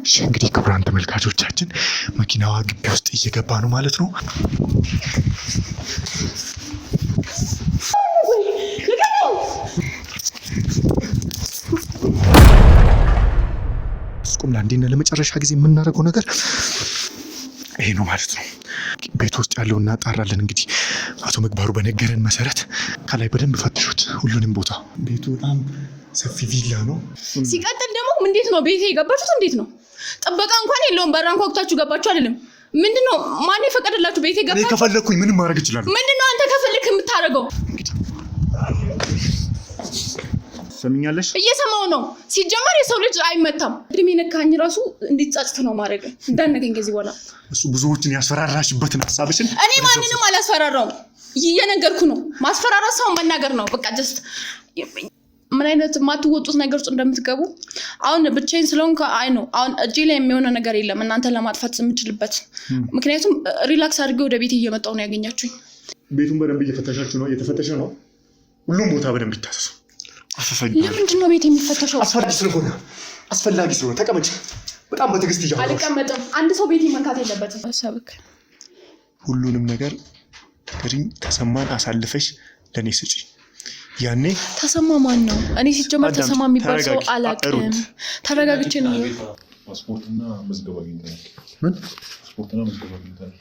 እንግዲህ ክቡራን ተመልካቾቻችን መኪናዋ ግቢ ውስጥ እየገባ ነው ማለት ነው። እስቁም ለአንዴና ለመጨረሻ ጊዜ የምናደርገው ነገር ይሄ ነው ማለት ነው። ቤት ውስጥ ያለው እናጣራለን። እንግዲህ አቶ ምግባሩ በነገረን መሰረት ከላይ በደንብ ፈትሹት ሁሉንም ቦታ። ቤቱ በጣም ሰፊ ቪላ ነው። ሲቀጥል ደግሞ እንዴት ነው ቤቴ የገባችሁት? እንዴት ነው ጥበቃ እንኳን የለውም። በራን ኮክታችሁ ገባችሁ አይደለም? ምንድነው ማን የፈቀደላችሁ ቤቴ ገባችሁ? እኔ ከፈለኩኝ ምንም ማድረግ እችላለሁ። ምንድነው አንተ ከፈለክ የምታደርገው? ሰምኛለሽ? እየሰማው ነው። ሲጀመር የሰው ልጅ አይመታም። እድሜ ነካኝ ራሱ እንዲጻጽት ነው ማድረግ። እንዳነገኝ ከዚህ በኋላ እሱ ብዙዎችን ያስፈራራሽበትን ሐሳብሽን እኔ ማንንም አላስፈራራውም። እየነገርኩ ነው። ማስፈራራት ሰው መናገር ነው በቃ። ጀስት ምን አይነት ማትወጡት ነገር ውስጥ እንደምትገቡ አሁን ብቻዬን ስለሆንኩ አይ ነው። አሁን እጄ ላይ የሚሆነ ነገር የለም እናንተ ለማጥፋት የምችልበት። ምክንያቱም ሪላክስ አድርጌ ወደ ቤት እየመጣሁ ነው ያገኛችሁኝ። ቤቱን በደንብ እየፈተሻችሁ ነው? እየተፈተሸ ነው። ሁሉም ቦታ በደንብ ይታሰሱ። ለምንድን ነው ቤት የሚፈተሸው? አስፈላጊ ስለሆነ ተቀመጭ። በጣም በትዕግስት እያወራሁ። አልቀመጥም። አንድ ሰው ቤት መንካት የለበትም። ሀሳብክ ሁሉንም ነገር ተሰማን አሳልፈሽ ለኔ ስጪ። ያኔ ተሰማ ማን ነው? እኔ ሲጀመር ተሰማ የሚባል ሰው አላውቅም። ተረጋግቼ ነው። ፓስፖርትና መዝገባ አግኝተናል። ምን ፓስፖርትና መዝገባ አግኝተናል?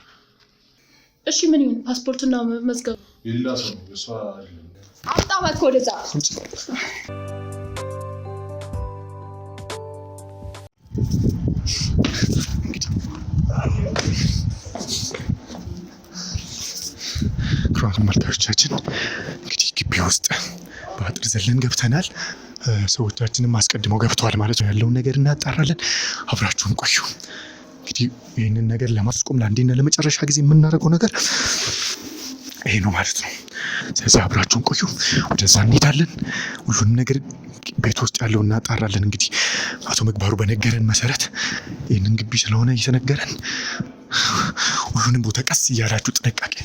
እሺ ምን ይሁን? ፓስፖርትና መዝገባ የሌላ ሰው ነው። እሷ አይደለም። አውጣ እባክህ ወደዛ። ክቡራን ተመልካቾቻችን እንግዲህ ግቢ ውስጥ በአጥር ዘለን ገብተናል። ሰዎቻችንም አስቀድመው ገብተዋል ማለት ነው። ያለውን ነገር እናጣራለን። አብራችሁን ቆዩ። እንግዲህ ይህንን ነገር ለማስቆም ለአንዴና ለመጨረሻ ጊዜ የምናደርገው ነገር ይሄ ነው ማለት ነው። ስለዚህ አብራችሁን ቆዩ። ወደዛ እንሄዳለን። ሁሉንም ነገር ቤት ውስጥ ያለው እናጣራለን። እንግዲህ አቶ ምግባሩ በነገረን መሰረት ይህንን ግቢ ስለሆነ እየተነገረን ሁሉንም ቦታ ቀስ እያላችሁ ጥንቃቄ።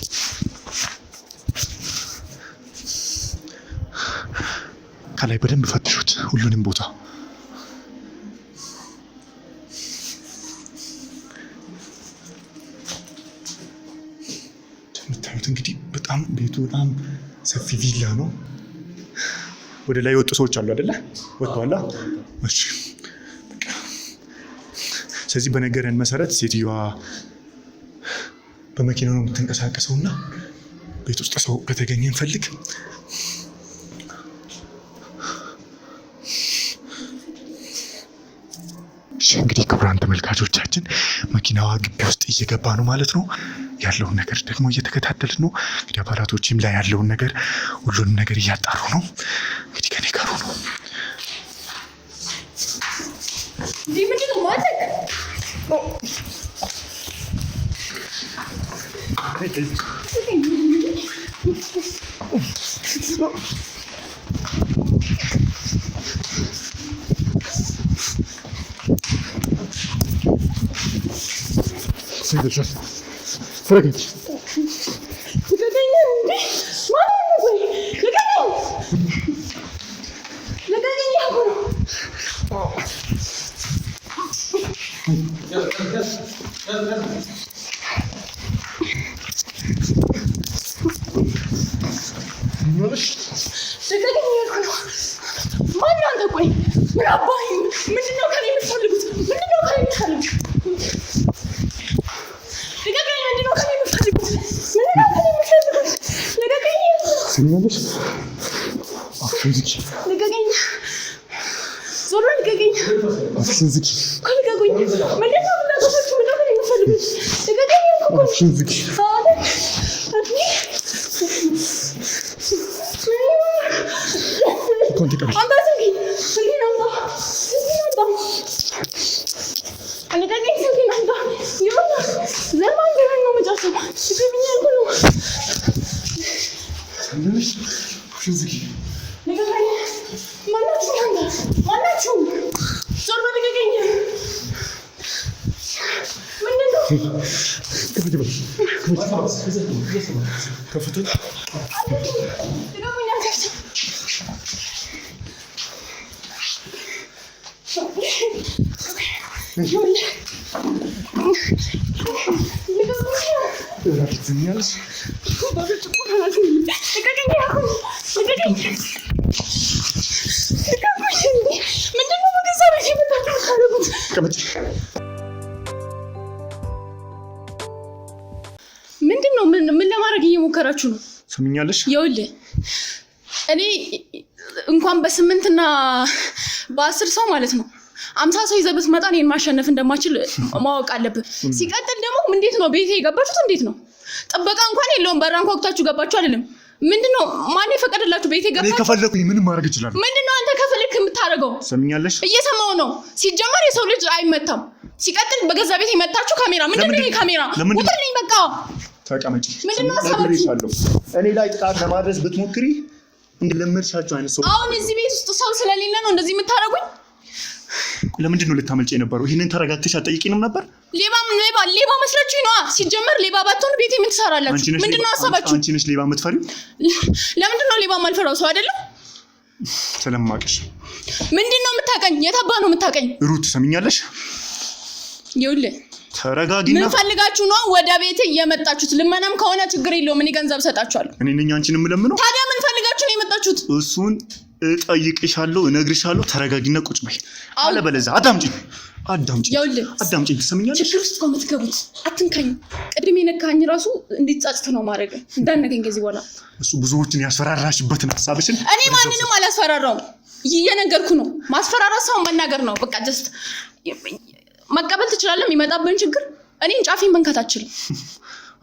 ከላይ በደንብ ፈትሹት ሁሉንም ቦታ። እንደምታዩት እንግዲህ በጣም ቤቱ በጣም ሰፊ ቪላ ነው። ወደ ላይ የወጡ ሰዎች አሉ አይደለ? ወጥተዋል። እሺ በቃ ስለዚህ በነገረን መሰረት ሴትዮዋ በመኪናው ነው የምትንቀሳቀሰውና ቤት ውስጥ ሰው ከተገኘ እንፈልግ። እንግዲህ ክቡራን ተመልካቾቻችን መኪናዋ ግቢ ውስጥ እየገባ ነው ማለት ነው። ያለውን ነገር ደግሞ እየተከታተልን ነው። እንግዲህ አባላቶችም ላይ ያለውን ነገር ሁሉንም ነገር እያጣሩ ነው። እንግዲህ ከኔ ጋር ነው። ምንድን ነው ማለት ፍረገች ምንድነው? ምን ለማድረግ እየሞከራችሁ ነው? ሰምኛለሽ? ይኸውልህ እኔ እንኳን በ8 እና በ10 ሰው ማለት ነው 50 ሰው ይዘህ ብትመጣ እኔን ማሸነፍ እንደማችል ማወቅ አለብህ። ሲቀጥል ደግሞ እንዴት ነው ቤቴ የገባችሁት? እንዴት ነው? ጥበቃ እንኳን የለውም። በራን ኮክታችሁ ገባችሁ አይደለም? ምንድነው? ማን የፈቀደላችሁ ቤቴ ገባችሁ? እኔ ከፈለኩኝ ምንም ማድረግ እችላለሁ። ምንድነው አንተ ከፈለክ የምታደርገው? ሰምኛለሽ? እየሰማው ነው። ሲጀመር የሰው ልጅ አይመታም። ሲቀጥል በገዛ ቤቴ የመጣችሁ ካሜራ ምንድነው? ይሄ ካሜራ ውጥልኝ። በቃ ተቀመጪ። ምንድነው አሳባችሁ? እኔ ላይ ጥቃት ለማድረስ ብትሞክሪ እንደለመድሻቸው አይነት ሰው። አሁን እዚህ ቤት ውስጥ ሰው ስለሌለ ነው እንደዚህ የምታደርጉኝ? ለምንድን ነው ልታመልጪ የነበረው? ይሄንን ተረጋግተሽ አትጠይቂንም ነበር? ሌባ መስላችሁኝ ነዋ። ሲጀመር ሌባ ባትሆኑ ቤቴ ምን ትሰራላችሁ? ምንድነው ሀሳባችሁ? አንቺ ነሽ ሌባ የምትፈሪው? ለምንድን ነው ሌባ የማልፈራው? ሰው አይደለም? ስለማውቅሽ። ምንድነው የምታውቀኝ? የታባ ነው የምታውቀኝ? ሩት ሰምኛለሽ? ይኸውልህ ተረጋጊና። ምን ፈልጋችሁ ነው ወደ ቤቴ እየመጣችሁት? ልመናም ከሆነ ችግር የለውም፣ እኔ ገንዘብ እሰጣችኋለሁ። እኔ ነኝ አንቺን የምለምነው? ታዲያ ምን ፈልጋችሁ ነው የመጣችሁት? እሱን እጠይቅሻለሁ፣ እነግርሻለሁ። ተረጋጊና ቁጭ በይ። አለበለዚያ አዳምጪኝ። አዳምጪኝ። ትሰምኛለሽ? ችግር ውስጥ ነው የምትገቡት። አትንካኝ። ቅድም የነካኝ ራሱ እንዲጻጽት ነው ማድረግ። እንዳነገኝ ከዚህ በኋላ እሱ ብዙዎችን ያስፈራራሽበትን ሀሳብሽን። እኔ ማንንም አላስፈራራውም፣ እየነገርኩ ነው። ማስፈራራት ሰው መናገር ነው። በቃ ጀስት መቀበል ትችላለህ። የሚመጣብን ችግር እኔን ጫፊን መንካት አትችልም።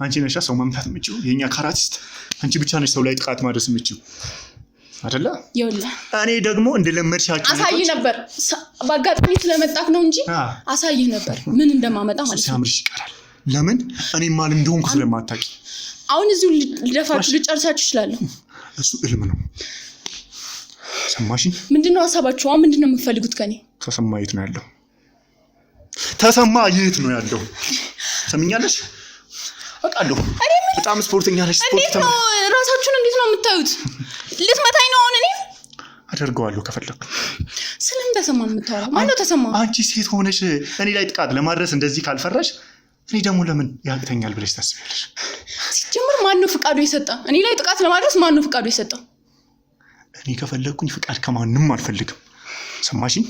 አንቺ ነሻ ሰው መምታት የምችው፣ የኛ ካራቲስት አንቺ ብቻ ነሽ ሰው ላይ ጥቃት ማድረስ የምችው አይደለ? ይኸውልህ እኔ ደግሞ እንደለመድሻቸው አሳይህ ነበር። በአጋጣሚ ስለመጣክ ነው እንጂ አሳይህ ነበር ምን እንደማመጣ ማለት ነው። ሲያምርሽ ይቀራል። ለምን? እኔ ማንም እንደሆንኩ ስለማታውቂ። አሁን እዚሁ ልደፋችሁ ልጨርሳችሁ እችላለሁ። እሱ እልም ነው። ሰማሽኝ? ምንድነው ሀሳባችሁ? አሁን ምንድነው የምትፈልጉት ከኔ? ተሰማ የት ነው ያለው? ተሰማ የት ነው ያለው? ሰምኛለሽ? አውቃለሁ። በጣም ስፖርተኛ ነሽ። እንዴት ነው ራሳችሁን እንዴት ነው የምታዩት? ልትመታኝ ነው አሁን? እኔ አደርገዋለሁ ከፈለኩ። ስለምን ተሰማ ነው የምታወራው? ማነው ተሰማ? አንቺ ሴት ሆነሽ እኔ ላይ ጥቃት ለማድረስ እንደዚህ ካልፈራሽ እኔ ደግሞ ለምን ያቅተኛል ብለሽ ታስቢያለሽ? ሲጀምር ማነው ፍቃዱ የሰጠ? እኔ ላይ ጥቃት ለማድረስ ማነው ፍቃዱ የሰጠ? እኔ ከፈለኩኝ ፍቃድ ከማንም አልፈልግም። ሰማሽኝ?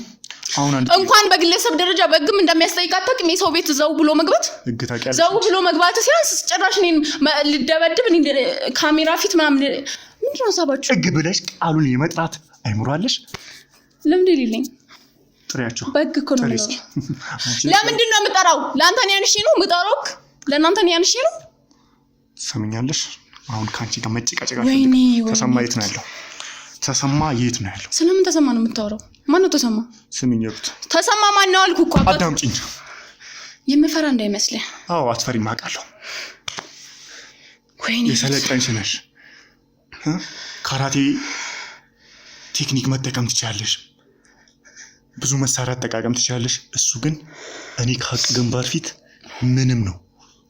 አሁን እንኳን በግለሰብ ደረጃ በግም እንደሚያስጠይቅ አታውቅም? የሰው ቤት ዘው ብሎ መግባት ህግ ታውቂያለሽ? ዘው ብሎ መግባት ሲያንስ ጭራሽ እኔን ልደበድብ ካሜራ ፊት ምናምን ምንድነው ሀሳባችሁ? ህግ ብለሽ ቃሉን የመጥራት አይምሯለሽ? ለምን ይልልኝ? ጥሪያቸው በህግ እኮ ነው። ለምንድን ነው የምጠራው? ለአንተ ነው ያንሺ ነው የምጠራው? ለእናንተ ነው ያንሺ ነው? ሰምኛለሽ? አሁን ካንቺ ጋር መጨቃጨቃ ተሰማ የት ነው ያለው? ተሰማ የት ነው ያለው? ስለምን ተሰማ ነው የምታወራው? ማነው ተሰማ? ስሚኝ ሩት፣ ተሰማ ማን ነው አልኩ እኮ። አዳምጪኝ። የምፈራ እንዳይመስልህ። አዎ አትፈሪም፣ አውቃለሁ። ወይኔ የሰለጠንሽ ነሽ። ካራቴ ቴክኒክ መጠቀም ትችላለሽ፣ ብዙ መሳሪያ አጠቃቀም ትችላለሽ። እሱ ግን እኔ ከሀቅ ግንባር ፊት ምንም ነው።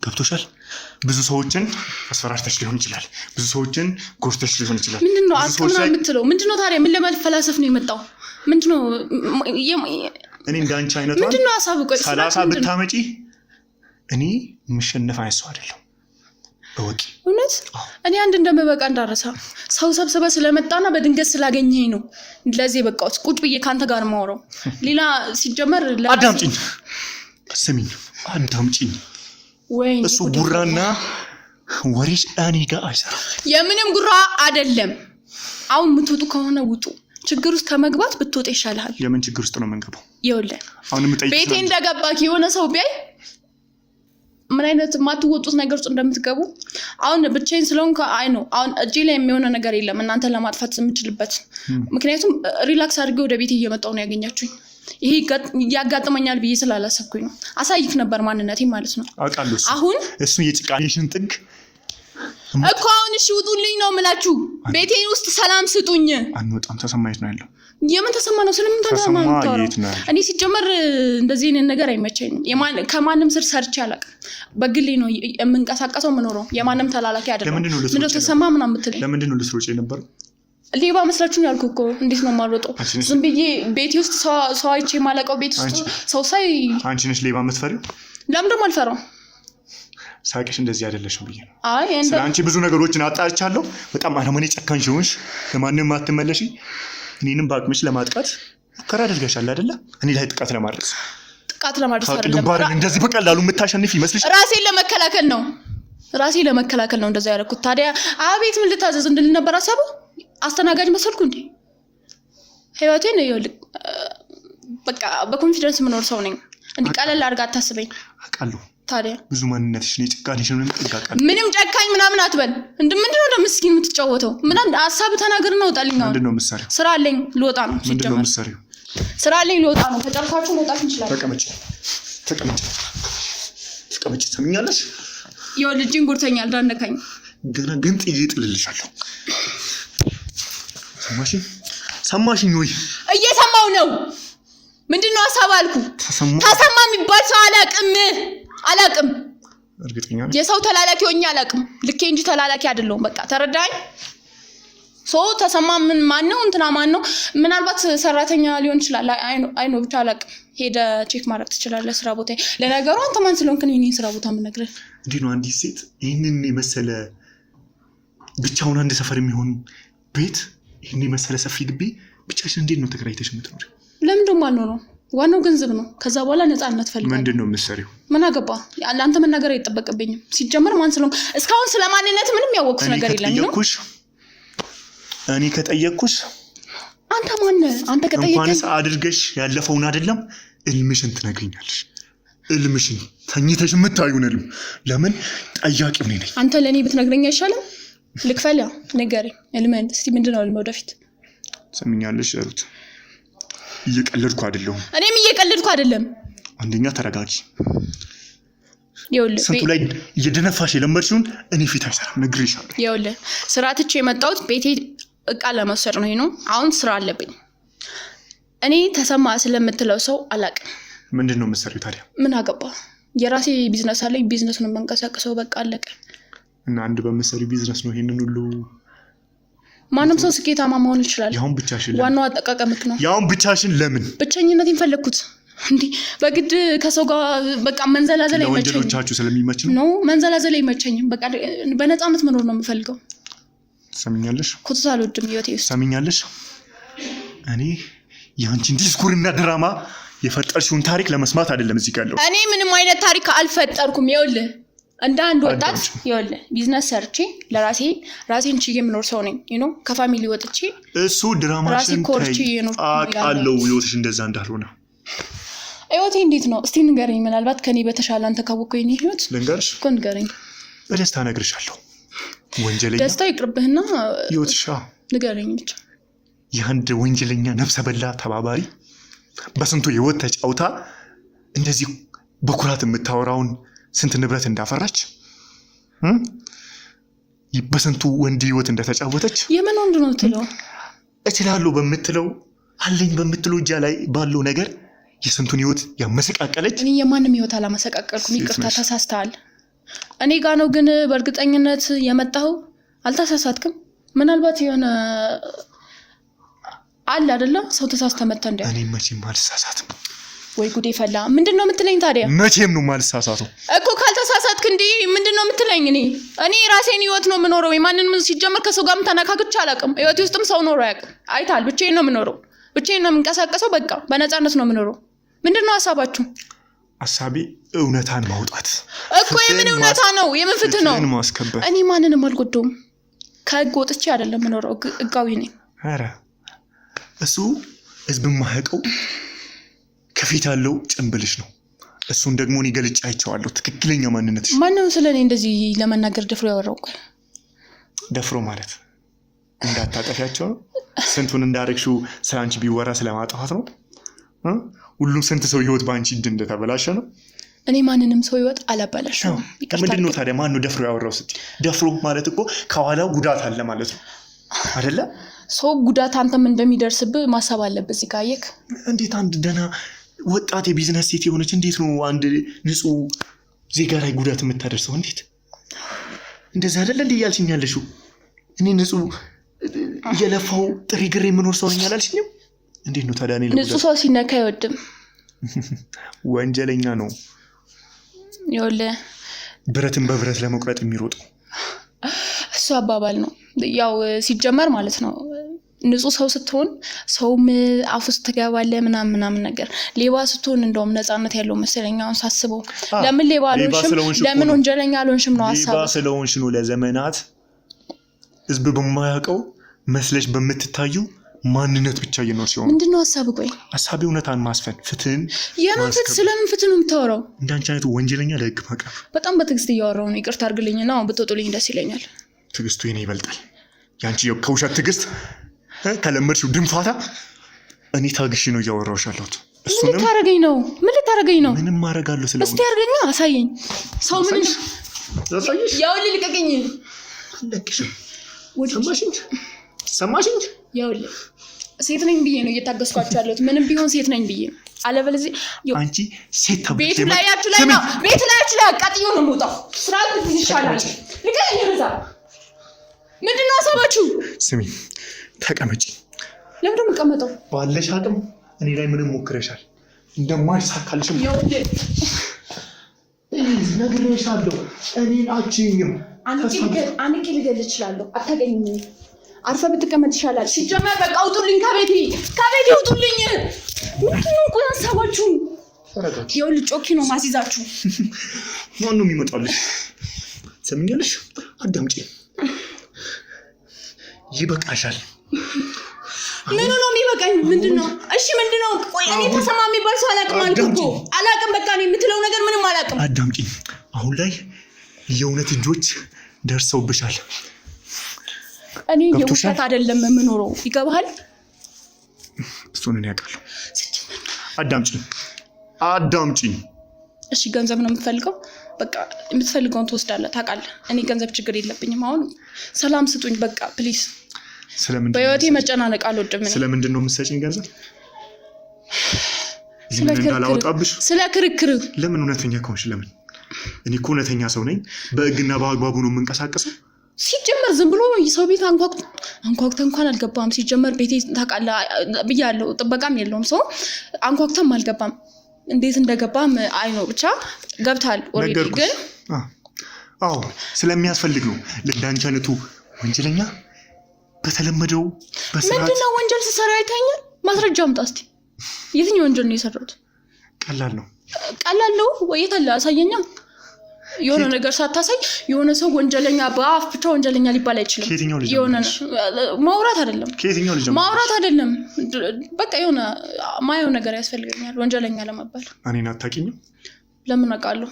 ገብቶሻል? ብዙ ሰዎችን አስፈራርተሽ ሊሆን ይችላል፣ ብዙ ሰዎችን ጎርተሽ ሊሆን ይችላል። ምንድነው አስቀምና የምትለው? ምንድነው ታዲያ? ምን ለመፈላሰፍ ነው የመጣው? ምንድነው? እኔ እንዳንቺ አይነቱ ምንድነው ሀሳብ? ቆይ 30 ብታመጪ እኔ የምሸነፍ አይነት ሰው አይደለም። እወቂ። እውነት እኔ አንድ እንደምበቃ እንዳረሳ ሰው ሰብስበ ስለመጣና በድንገት ስላገኘኝ ነው ለዚህ በቃው። ቁጭ ብዬ ካንተ ጋር ማውራው ሌላ ሲጀመር አዳምጪኝ፣ ስሚኝ፣ አዳምጪኝ። ወይኔ እሱ ጉራና ወሬሽ እኔ ጋር አይሰራም። የምንም ጉራ አይደለም። አሁን የምትወጡ ከሆነ ውጡ። ችግር ውስጥ ከመግባት ብትወጣ ይሻልሃል። የምን ችግር ውስጥ ነው የምንገባው? ይኸውልህ አሁን የምጠይቅሽ ቤቴ እንደገባክ የሆነ ሰው ቢያይ ምን አይነት የማትወጡት ነገር ውስጥ እንደምትገቡ አሁን ብቻዬን ስለሆንኩ አይ ነው። አሁን እጄ ላይ የሚሆነ ነገር የለም እናንተን ለማጥፋት የምችልበት። ምክንያቱም ሪላክስ አድርጌ ወደ ቤቴ እየመጣሁ ነው ያገኛችሁኝ። ይሄ ያጋጥመኛል ብዬ ስላላሰብኩኝ ነው። አሳይክ ነበር ማንነቴ ማለት ነው። አውቃለሁ። አሁን እሱ የጭቃሽን ጥግ እኮ አሁን እሺ ውጡልኝ ነው የምላችሁ። ቤቴ ውስጥ ሰላም ስጡኝ። አንወጣም። ተሰማየት ነው ያለው። የምን ተሰማ ነው? ስለምን ተሰማ ነው? እኔ ሲጀመር እንደዚህ አይነት ነገር አይመቸኝም። ከማንም ስር ሰርቼ አላውቅም። በግሌ ነው የምንቀሳቀሰው የምኖረው። የማንም ተላላኪ አይደለም። ምንድነው ተሰማ ምናምን የምትለኝ? ለምንድን ነው ልትሮጪ የነበረው? ሌባ መስላችሁ ነው ያልኩህ እኮ። እንዴት ነው የማልወጣው? ዝም ብዬ ቤቴ ውስጥ ሰው አይቼ የማላውቀው ቤት ውስጥ ሰው ሳይ አንቺ ነሽ ሌባ የምትፈሪው? ለምን ደግሞ አልፈራም? ሳቂሽ እንደዚህ አይደለሽም ብዬ ነው። አይ ስለ አንቺ ብዙ ነገሮችን አጣርቻለሁ። በጣም አረመኔ ጨካኝ ሆንሽ፣ ለማንም አትመለሺ። እኔንም በአቅምሽ ለማጥቃት ሙከራ አድርገሻል አይደለ? እኔ ላይ ጥቃት ለማድረስ አይደለም። እንደዚህ በቀላሉ የምታሸንፍ ይመስልሽ? ራሴን ለመከላከል ነው እንደዛ ያደረኩት። ታዲያ አቤት ምን ልታዘዝ እንድል ነበር ሀሳብህ? አስተናጋጅ መሰልኩ እንዴ? ህይወቴን ይኸውልህ በቃ በኮንፊደንስ የምኖር ሰው ነኝ። እንዲህ ቀለል አድርጋ አታስበኝ። አውቃለሁ። ታዲያ ብዙ ማንነትሽ ነው ጭካኔሽ ነው የምትጠቃቀል። ምንም ጨካኝ ምናምን አትበል። ምንድነው ለምስኪን የምትጫወተው? ምን አንድ ሀሳብ ተናገርና ወጣልኝ። ምንድነው የምትሰሪው? ስራ አለኝ ልወጣ ነው። ምንድነው የምትሰሪው? ስራ አለኝ ልወጣ ነው። ከጨርሳችሁ መውጣት እንችላለን። ተቀመጭ። ሰምኛለሽ? ይኸውልህ ልጅን ጉርተኛ እንዳነካኝ ገና ግን ጥዬ ጥልልሻለሁ። ሰማሽኝ ወይ? እየሰማው ነው። ምንድነው ሀሳብ አልኩ። ተሰማ የሚባል ሰው አላቅም። እርግጠኛ ነኝ? የሰው ተላላኪ ሆኜ አላቅም። ልኬ እንጂ ተላላኪ አይደለሁም። በቃ ተረዳኝ። ተሰማ ምን ማነው? እንትና ማነው? ምናልባት ሰራተኛ ሊሆን ይችላል። አይኖ ብቻ አላቅም። ሄደ ቼክ ማድረግ ትችላለህ ስራ ቦታ። ለነገሩ አንተ ማን ስለሆንክ ነው የእኔን ስራ ቦታ የምነግርህ? እንዴት ነው አንዲት ሴት ይህንን የመሰለ ብቻውን አንድ ሰፈር የሚሆን ቤት፣ ይህን የመሰለ ሰፊ ግቢ ብቻሽን እንዴት ነው ተከራይተሽ የምትኖሪው? ለምን ደሞ አልኖረው? ዋናው ገንዘብ ነው። ከዛ በኋላ ነፃነት ፈልጋለሁ። ምንድነው የምትሰሪው? ምን አገባ? አንተ መናገር አይጠበቅብኝም። ሲጀመር ማን ስለሆንክ እስካሁን ስለማንነት ምንም ያወቅኩት ነገር የለም ነው። እኔ ከጠየቅኩሽ አንተ ማን ነህ? አንተ ከጠየቅሽ እንኳንስ አድርገሽ ያለፈውን አይደለም እልምሽን ትነግሪኛለሽ። እልምሽን ተኝተሽ የምታዩን እልም። ለምን ጠያቂው ነኝ። አንተ ለኔ ብትነግረኝ አይሻልም? ልክፈል። ንገረኝ እልምህን እስቲ። ምንድነው እልም? ወደፊት ሰምኛለሽ ሩት። እየቀለድኩ አይደለም። እኔም እየቀለድኩ አይደለም። አንደኛ ተረጋጊ። ይኸውልህ ስንቱ ላይ እየደነፋሽ የለመድሽውን እኔ ፊት አይሰራም ነግሬሻለሁ። ይኸውልህ ስራ ትቼ የመጣሁት ቤቴ እቃ ለመውሰድ ነው። አሁን ስራ አለብኝ። እኔ ተሰማ ስለምትለው ሰው አላቅም። ምንድነው የምትሰሪው ታዲያ? ምን አገባ? የራሴ ቢዝነስ አለኝ። ቢዝነስ ነው የምንቀሳቀሰው። በቃ አለቀ። እና አንድ በምትሰሪው ቢዝነስ ነው ይሄንን ሁሉ? ማንም ሰው ስኬታማ መሆን ይችላል። ያሁን ብቻሽን? ዋናው አጠቃቀምክ ነው። ያሁን ብቻሽን? ለምን? ብቸኝነቴን ፈለግኩት። እንዴ በግድ ከሰው ጋር በቃ መንዘላዘል አይመቸኝም። ለወንጀሎቻችሁ ስለሚመች ነው? መንዘላዘል አይመቸኝም። በቃ በነፃነት መኖር ነው የምፈልገው። ሰምኛለሽ? ኩትስ አልወድም ህይወቴ ውስጥ። ሰምኛለሽ? እኔ ያንቺን ዲስኩርና ድራማ የፈጠርሽውን ታሪክ ለመስማት አይደለም እዚህ ጋር ያለው። እኔ ምንም አይነት ታሪክ አልፈጠርኩም። ይኸውልህ እንደ አንድ ወጣት ይኸውልህ ቢዝነስ ሰርቼ ራሴን ችዬ የምኖር ሰው ነኝ። ከፋሚሊ ወጥቼ እሱ ድራማሽን አውቃለሁ። ህይወትሽ እንደዛ እንዳልሆነ። ህይወቴ እንዴት ነው እስቲ ንገረኝ። ምናልባት ከኔ በተሻለ አንተ ካወቅከው የኔ ህይወት ልንገርሽ እኮ ንገረኝ። በደስታ እነግርሻለሁ። ወንጀለኛ ደስታ ይቅርብህና ህይወትሽ ንገረኝ ብቻ። የአንድ ወንጀለኛ ነፍሰ በላ ተባባሪ በስንቱ ህይወት ተጫውታ እንደዚህ በኩራት የምታወራውን ስንት ንብረት እንዳፈራች በስንቱ ወንድ ህይወት እንደተጫወተች። የምን ወንድ ነው ትለው? እችላለሁ በምትለው አለኝ በምትለው እጃ ላይ ባለው ነገር የስንቱን ህይወት ያመሰቃቀለች። እኔ የማንም ህይወት አላመሰቃቀልኩም። ይቅርታ ተሳስተሃል። እኔ ጋ ነው ግን በእርግጠኝነት የመጣው። አልተሳሳትክም። ምናልባት የሆነ አለ አይደለ ሰው ተሳስተ መጣ እንዴ? እኔ መቼም አልተሳሳትም። ወይ ጉዴ ፈላ። ምንድነው የምትለኝ ታዲያ? መቼም ነው የማልተሳሳተው እኮ። ካልተሳሳትክ እንዴ ምንድነው የምትለኝ? እኔ ራሴን ህይወት ነው የምኖረው። ማንንም ሲጀመር ከሰው ጋርም ተነካክቼ አላውቅም። ህይወቴ ውስጥም ሰው ኖሮ አያውቅም። አይታል። ብቻዬን ነው የምኖረው። ብቻዬን ነው የምንቀሳቀሰው። በቃ በነፃነት ነው የምኖረው። ምንድነው ሀሳባችሁ? ሐሳቤ እውነታን ማውጣት እኮ። የምን እውነታ ነው? የምን ፍትህ ነው? እኔ ማንንም አልጎዳውም። ከህግ ወጥቼ አይደለም የምኖረው። ህጋዊ ነኝ። ኧረ እሱ ህዝብ ማያውቀው ከፊት ያለው ጭንብልሽ ነው። እሱን ደግሞ እኔ ገልጬ አይቼዋለሁ። ትክክለኛ ማንነትሽ። ማነው ስለኔ እንደዚህ ለመናገር ደፍሮ ያወራው? ደፍሮ ማለት እንዳታጠፊያቸው ነው። ስንቱን እንዳረግሽው ስላንቺ ቢወራ ስለማጥፋት ነው። ሁሉም ስንት ሰው ህይወት ባንቺ እንደተበላሸ ነው። እኔ ማንንም ሰው ህይወት አላበላሽም። ምንድነው ታዲያ ማነው ደፍሮ ያወራው ስትይ? ደፍሮ ማለት እኮ ከኋላው ጉዳት አለ ማለት ነው አይደለ? ሰው ጉዳት አንተም እንደሚደርስብህ ማሰብ አለብህ። እዚህ ጋር አየክ። እንዴት አንድ ደህና ወጣት የቢዝነስ ሴት የሆነች እንዴት ነው አንድ ንጹህ ዜጋ ላይ ጉዳት የምታደርሰው? እንዴት እንደዛ አይደለ እንዴ ያልሽኝ ያለሽው? እኔ ንጹህ እየለፋው ጥሪ ግሬ የምኖር ሰው ነኝ አላልሽኝም? እንዴት ነው ታዲያ? እኔ ንጹህ ሰው ሲነካ አይወድም። ወንጀለኛ ነው። ይኸውልህ ብረትን በብረት ለመቁረጥ የሚሮጠው እሱ አባባል ነው። ያው ሲጀመር ማለት ነው ንጹህ ሰው ስትሆን ሰውም አፍ ውስጥ ትገባለህ ምናምን ነገር። ሌባ ስትሆን እንደውም ነፃነት ያለው መሰለኝ አሁን ሳስበው። ለምን ሌባ አልሆንሽም? ለምን ወንጀለኛ አልሆንሽም ነው ሐሳቡ። ሌባ ስለሆንሽ ነው ለዘመናት ህዝብ በማያውቀው መስለሽ በምትታዩ ማንነት ብቻ እየኖርሽ ሲሆን። ምንድነው ሐሳብ? ቆይ ሐሳቢ እውነታን ማስፈን፣ ፍትህን የመንፈት ስለምን ፍትህ ነው የምታወራው? እንዳንቺ አይነቱ ወንጀለኛ ለህግ ማቅረብ። በጣም በትዕግስት እያወራው ነው። ይቅርታ አድርግልኝና አሁን ብትወጡልኝ ደስ ይለኛል። ትዕግስቱ የኔ ይበልጣል። ያንቺ ከውሸት ትዕግስት ከለመድሽው ድንፋታ እኔ ታግሽ ነው እያወራሁሽ ያለሁት። ምን ልታረገኝ ነው? ምንም አደርጋለሁ ስለሆነ እስቲ አድርገኛ፣ አሳየኝ። ሰው ምን አሳይሽ? ያው ልልቀቀኝ። ለቅሽ ሰማሽ እንጂ ያውልህ ሴት ነኝ ብዬ ነው እየታገስኳቸው ያለሁት። ምንም ቢሆን ሴት ነኝ ብዬ ነው። አለበለዚህ አንቺ ሴት ተብለሽ ቤት ላይ ነው ቤት ላይ አቃጥዮ ነው የምወጣው። ስርዓት ይሻላል። ልቀቀኝ። በዛ ምንድነው ሐሳባችሁ? ስሚ ተቀመጪ። ለምን የምቀመጠው? ባለሽ አቅም እኔ ላይ ምንም ሞክረሻል። እንደማይሳካልሽም ይኸውልህ ነግሬሻለሁ። እኔን አትችይኝም። አንቄ ልገል እችላለሁ። አታገኝም። አርፈህ ብትቀመጥ ይሻላል። ሲጀመር በቃ ውጡልኝ፣ ከቤቴ ውጡልኝ። ምንድነው ቆይ ሐሳባችሁ? ይኸውልህ ጮኪ ነው ማስይዛችሁ። ማነው የሚመጣልሽ? ሰምኛለሽ? አዳምጪ። ይበቃሻል። ምን ነው የሚበቃኝ? ምንድነው? እሺ ምንድነው? ቆይ እኔ ተሰማ የሚባል ሰው አላውቅም አልኩ እኮ። አላውቅም። በቃ እኔ የምትለው ነገር ምንም አላውቅም። አዳምጪ። አሁን ላይ የእውነት እጆች ደርሰውብሻል። እኔ የውሸት አይደለም የምኖረው። ይገባሃል? እሱን እኔ አውቃለሁ። አዳምጪ። እሺ ገንዘብ ነው የምትፈልገው? በቃ የምትፈልገውን ትወስዳለህ። ታውቃለህ እኔ ገንዘብ ችግር የለብኝም። አሁን ሰላም ስጡኝ በቃ ፕሊዝ። በህይወቴ መጨናነቅ አልወድም። ስለምንድን ነው የምትሰጪኝ ገንዘብ? ስለ ክርክር። ለምን? እውነተኛ ከሆንሽ ለምን? እኔ እኮ እውነተኛ ሰው ነኝ። በህግና በአግባቡ ነው የምንቀሳቀሰው። ሲጀመር ዝም ብሎ ሰው ቤት አንኳኩተህ እንኳን አልገባም። ሲጀመር ቤቴ ታውቃለህ ብያለሁ፣ ጥበቃም የለውም። ሰው አንኳኩተም አልገባም። እንዴት እንደገባም አይኖ ብቻ ገብታል። ኦሬዲ ግን አዎ ስለሚያስፈልግ ነው። ለዳንቻ አይነቱ ወንጀለኛ በተለመደው በስርዓት ምንድነው ወንጀል ሲሰራ አይታኛል። ማስረጃ አምጣ እስቲ። የትኛው ወንጀል ነው የሰራሁት? ቀላል ነው ወይ? የታለ አሳየኛ። የሆነ ነገር ሳታሳይ የሆነ ሰው ወንጀለኛ በአፍ ብቻ ወንጀለኛ ሊባል አይችልም። የሆነ ማውራት አይደለም በቃ የሆነ ማየው ነገር ያስፈልገኛል ወንጀለኛ ለመባል። እኔን አታውቂኝም? ለምን አውቃለሁ?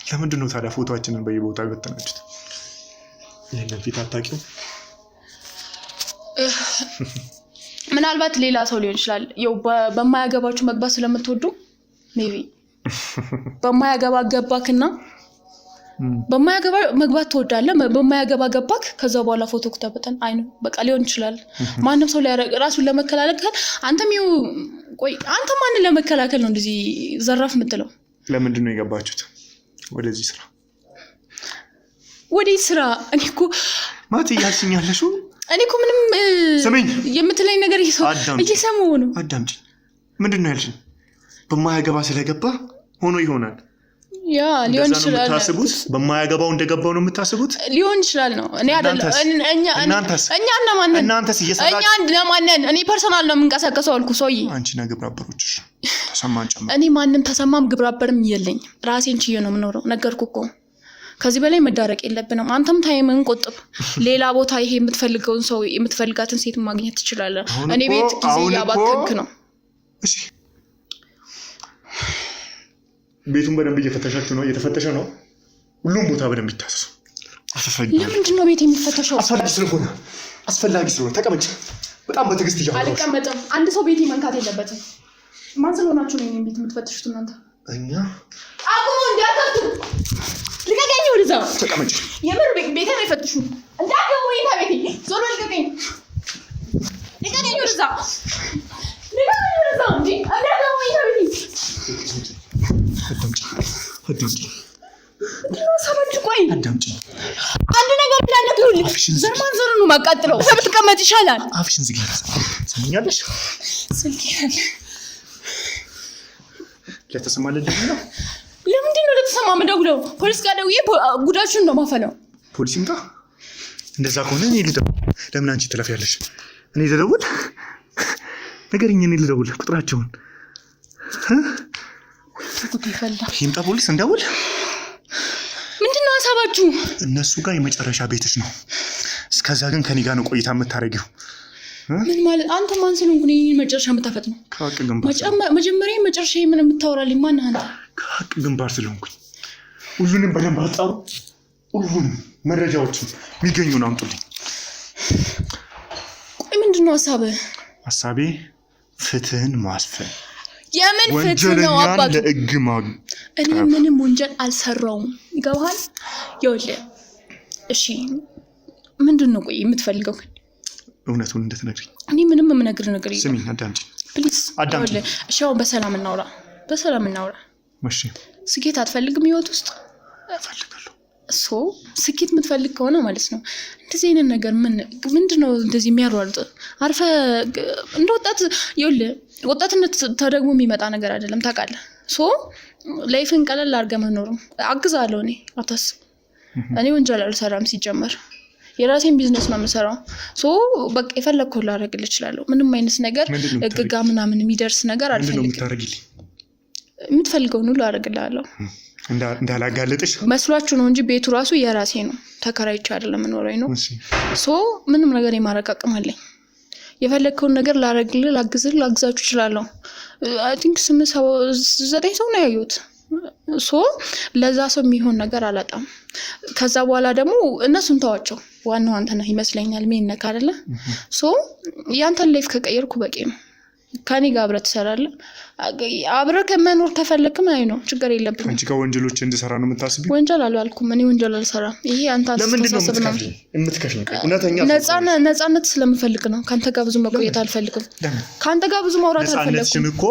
ለምንድን ነው ታዲያ ፎቶአችንን በየቦታው በተናችሁት? ይሄንን ፊት አታውቂው? ምናልባት ሌላ ሰው ሊሆን ይችላል። ያው በማያገባችሁ መግባት ስለምትወዱ ሜቢ በማያገባ ገባክና በማያገባ መግባት ትወዳለህ። በማያገባ ገባክ፣ ከዛ በኋላ ፎቶ ከተበተን አይ ነው በቃ ሊሆን ይችላል። ማንም ሰው ራሱን ለመከላከል አንተም ቆይ አንተ ማንን ለመከላከል ነው እንደዚህ ዘራፍ የምትለው? ለምንድን ነው የገባችሁት ወደዚህ ስራ? ወደዚህ ስራ እኔ እኮ ማት ያልሽኛለሽው እኔ እኮ ምንም ሰሜን የምትለኝ ነገር እየሰማሁ ነው። አዳምጪ። ምንድን ነው ያልሽኝ? በማያገባ ስለገባ ሆኖ ይሆናል። ያ ሊሆን ይችላል። በማያገባው እንደገባው ነው የምታስቡት? ሊሆን ይችላል ነው። እኔ አይደለም እኛ እነማንን እኔ ፐርሰናል ነው የምንቀሳቀሰው አልኩ። ሰውዬ አንቺና ግብረ አበሮችሽ ተሰማን ጨምሮ። እኔ ማንም ተሰማም ግብረ አበርም የለኝ። ራሴን ችዬ ነው የምኖረው። ነገርኩህ እኮ። ከዚህ በላይ መዳረቅ የለብንም። አንተም ታይምን ቆጥብ። ሌላ ቦታ ይሄ የምትፈልገውን ሰው የምትፈልጋትን ሴት ማግኘት ትችላለህ። እኔ ቤት ጊዜ ያባከንክ ነው። እሺ ቤቱን በደንብ እየፈተሻችሁ ነው? እየተፈተሸ ነው። ሁሉም ቦታ በደንብ ይታሰሱ። ለምንድን ነው ቤት የሚፈተሸው? አስፈላጊ ስለሆነ ተቀመጭ። በጣም በትዕግስት እያወራሁሽ። አልቀመጥም። አንድ ሰው ቤት መንካት የለበትም። ማን ስለሆናችሁ ነው ቤት የምትፈተሹት እናንተ? እኛ አቁሙ። እንዳታቱ ልቀቀኝ። ወደዛ ተቀመጭ። የምር ቤቴ ነው የፈተሹ። እንዳትገቡ ወይታ ቤቴ ዞሮ ልቀቀኝ። ልቀቀኝ። ወደዛ ልቀቀኝ። ወደዛ እንዴ እንዳትገቡ ወይታ ቤቴ። አዳምጪ። ሰማችሁ? ቆይ አዳምጪ። አንድ ነገር እንዳነግሩልኝ ዘርማን ዘር ነው ማቃጥለው። ብትቀመጥ ይሻላል። አፍሽን ዝጊ። ሰምኛለሽ? ስልክ ያለ ለተሰማለኝ ነው። ለምንድን ነው ለተሰማ የምደውለው? ፖሊስ ጋር ደውዬ ጉዳችሁን ነው ማፈለው። ፖሊስ ይምጣ። እንደዛ ከሆነ እኔ ልደውል። ለምን አንቺ ትለፊያለሽ? እኔ ልደውል? ነገርኝ። እኔ ልደውል ቁጥራቸውን ይምጣ ፖሊስ እንደውል። ምንድን ነው ሀሳባችሁ? እነሱ ጋር የመጨረሻ ቤትሽ ነው። እስከዛ ግን ከኔ ጋር ነው ቆይታ የምታረጊው። ምን ማለት አንተ ማን ስለሆንኩ ነው መጨረሻ የምታፈጥ ነው? ከሀቅ ግንባር መጀመሪያ መጨረሻ ምን የምታወራልኝ ማን አንተ? ከሀቅ ግንባር ስለሆንኩኝ ሁሉንም በደንብ አጣሩ። ሁሉንም መረጃዎችን የሚገኙን አምጡልኝ። ቆይ ምንድን ነው ሀሳብህ? ሀሳቤ ፍትህን ማስፈን። የምን ፍትህ ነው አባቱ? ለህግ እኔ ምንም ወንጀል አልሰራውም። ይገባሃል? ይኸውልህ እሺ ምንድን ነው ቆይ የምትፈልገው? እውነቱን እንድትነግሪኝ። እኔ ምንም የምነግርህ ነገር የለም። ስሚኝ አዳምጪ ፕሊዝ አዳምጪ። እሺ አሁን በሰላም እናውራ። እሺ ስኬት አትፈልግም ህይወት ውስጥ? እፈልጋለሁ። ስኬት የምትፈልግ ከሆነ ማለት ነው እንደዚህ አይነት ነገር ምንድን ነው እንደዚህ የሚያሯሩጥ? አርፈህ እንደ ወጣት ይኸውልህ ወጣትነት ተደግሞ የሚመጣ ነገር አይደለም ታውቃለህ። ላይፍን ቀለል አድርገህ መኖር አግዛለሁ። እኔ አታስብ። እኔ ወንጀል አልሰራም ሲጀመር የራሴን ቢዝነስ ነው የምሰራው። በቃ የፈለግኩት ላደርግልህ እችላለሁ። ምንም አይነት ነገር እግጋ ምናምን የሚደርስ ነገር አልፈልግም። የምትፈልገውን ሁሉ አደርግልሃለሁ። እንዳላጋለጥሽ መስሏችሁ ነው እንጂ ቤቱ ራሱ የራሴ ነው። ተከራይቼ አይደለም የምኖረው ነው። ምንም ነገር የማድረግ አቅም አለኝ። የፈለግከውን ነገር ላደርግልህ፣ ላግዛችሁ እችላለሁ። አይ ቲንክ 8-9 ሰው ነው ያዩት። ለዛ ሰው የሚሆን ነገር አላጣም። ከዛ በኋላ ደግሞ እነሱን ተዋቸው። ዋናው አንተ ነህ ይመስለኛል። ምን ነካ አይደለ? ያንተን ላይፍ ከቀየርኩ በቂ ነው። ከኔ ጋር አብረህ ትሰራለህ። አብረህ ከመኖር ከፈለክም አይ ነው ችግር የለብንም። አንቺ ጋር ወንጀሎች እንድሰራ ነው የምታስቢው? ወንጀል አልኩኝ። እኔ ወንጀል አልሰራም። ይሄ አንተ አስተሳሰብ ነው። ነፃነት ስለምፈልግ ነው። ካንተ ጋር ብዙ መቆየት አልፈልግም። ካንተ ጋር ብዙ ማውራት አልፈልግም። ነፃነትሽን እኮ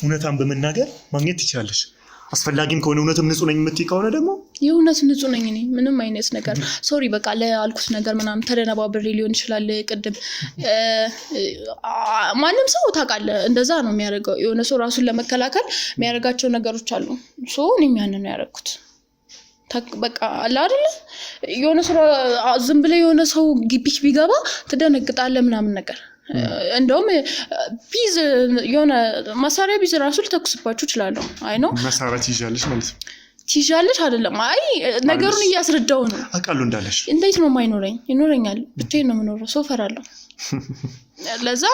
እውነታን በመናገር ማግኘት ትችላለሽ። አስፈላጊም ከሆነ እውነትም ንጹህ ነኝ የምትይ ከሆነ ደግሞ የእውነት ንጹህ ነኝ እኔ። ምንም አይነት ነገር ሶሪ በቃ ለአልኩት ነገር ምናምን ተደነባብሬ ሊሆን ይችላል። ቅድም ማንም ሰው ታውቃለህ እንደዛ ነው የሚያደርገው። የሆነ ሰው ራሱን ለመከላከል የሚያደርጋቸው ነገሮች አሉ። እኔም ያንን ነው ያደረኩት። በቃ አለ አይደል? የሆነ ሰው ዝም ብለህ የሆነ ሰው ግቢክ ቢገባ ትደነግጣለህ ምናምን ነገር። እንደውም ቢዝ የሆነ መሳሪያ ቢዝ ራሱ ልተኩስባችሁ እችላለሁ። አይ ነው መሳሪያ ትይዣለሽ ማለት ነው? ትይዣለሽ አይደለም። አይ ነገሩን እያስረዳው ነው። አውቃለሁ እንዳለሽ። እንዴት ነው የማይኖረኝ? ይኖረኛል። ብቻዬን ነው የምኖረው። ሰው እፈራለሁ። ለዛ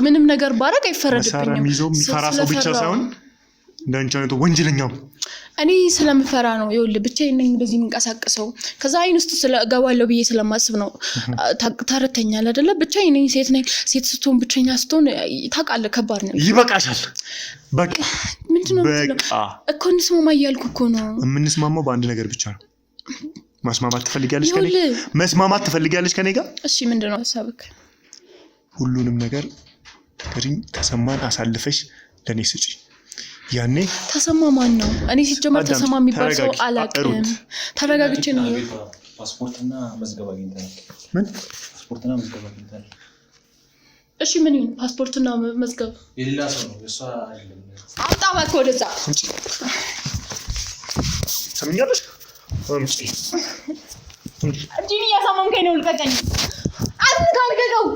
ምንም ነገር ባረግ አይፈረድብኝም። የሚፈራ ሰው ብቻ ሳይሆን እንዳንቺ አይነቱ ወንጀለኛው እኔ ስለምፈራ ነው። ይኸውልህ ብቻዬን ነኝ በዚህ የምንቀሳቀሰው። ከዛ አይን ውስጥ ስለገባለሁ ብዬ ስለማስብ ነው። ተረተኛል አይደለ? ብቻዬን ነኝ። ሴት ነኝ። ሴት ስትሆን ብቸኛ ስትሆን ታውቃለህ ከባድ ነው። ይበቃሻል። በቃ ምንድነው እኮ እንስማማ እያልኩ እኮ ነው። የምንስማማው በአንድ ነገር ብቻ ነው። መስማማት ትፈልጊያለሽ ከኔ? መስማማት ትፈልጊያለሽ ከኔ ጋር? እሺ ምንድነው ሀሳብክ? ሁሉንም ነገር ተሰማን አሳልፈሽ ለኔ ስጪ። ያኔ ተሰማ ማን ነው? እኔ ሲጀመር ተሰማ የሚባል ሰው አላውቅም። ተረጋግቼ ነው። ፓስፖርትና መዝገብ አግኝተናል። ምን ፓስፖርትና መዝገብ አግኝተናል? እሺ ምን ይሁን? ፓስፖርትና መዝገብ የሌላ ሰው ነው እሷ አይደለም። አምጣ እባክህ ወደዛ። ሰምኛለሽ? እጅን እያሳመምከኝ ነው። ልቀቀኝ። አትንካርገው።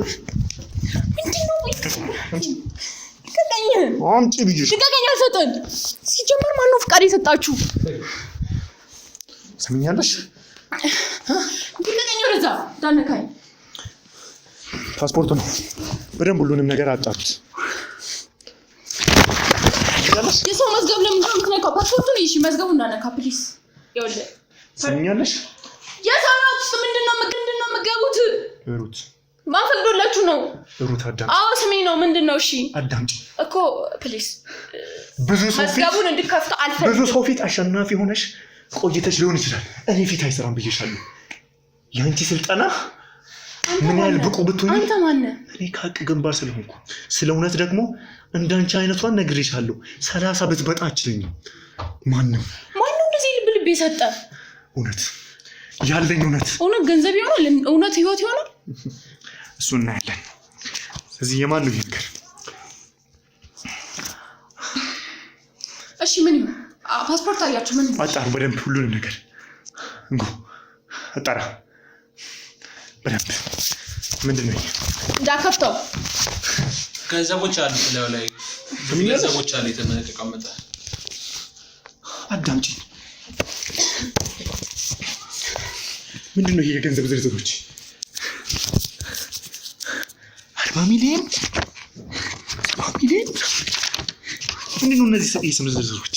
ምንድን ነው? ልቀቀኝ። አምጪ ብዬሽ ልቀቀኝ። አልሰጠን። ሲጀመር ማነው ፍቃድ የሰጣችሁ? ሰምኛለሽ? ልቀቀኝ ወደዛ። እንዳነካኝ። ፓስፖርቱ ነው። በደንብ ሁሉንም ነገር አጣሩት። የሰው መዝገብ ለምንድን ነው የምትነካው? ፓስፖርቱን እሺ፣ መዝገቡ እንዳነካ ፕሊዝ። ይኸውልህ ሰምኛለሽ? የሰራችሁት ምንድን ነው የምትገቡት? ሩት ማን ፈቅዶላችሁ ነው? ሩት አዳምጪ። አዎ ስሜ ነው። ምንድን ነው? እሺ አዳምጪ እኮ ፕሊዝ። ብዙ ሰው መዝገቡን እንድከፍተው አልፈልግም። ብዙ ሰው ፊት አሸናፊ ሆነሽ ቆይተሽ ሊሆን ይችላል። እኔ ፊት አይሰራም ብዬሻለሁ። ያንቺ ስልጠና ምን ያህል ብቁ ብትሆኚ። አንተ ማን ነህ? እኔ ከሀቅ ግንባር ስለሆንኩ ስለ እውነት ደግሞ እንዳንቺ አይነቷን ነግሬሻለሁ። 30 ብትመጣ አችለኝም። ማንም እንደዚህ ልብ ልብ የሰጠ እውነት ያለኝ እውነት ገንዘብ ይሆናል? እውነት ህይወት ይሆናል? እሱ እናያለን። ስለዚህ የማን ነው ይሄ ነገር? እሺ ምን ይሁን? ፓስፖርት አያችሁ? ምን አጣሩ በደንብ ሁሉንም ነገር እንጎ አጣራ በደንብ። ምንድን ነው እንዳከፍተው? ገንዘቦች አሉ ላይ ገንዘቦች አሉ የተቀመጠ። አዳምጪ። ምንድን ነው ይሄ የገንዘብ ዝርዝሮች? 40 ሚሊዮን ምንድን ነው እነዚህ የስም ዝርዝሮች?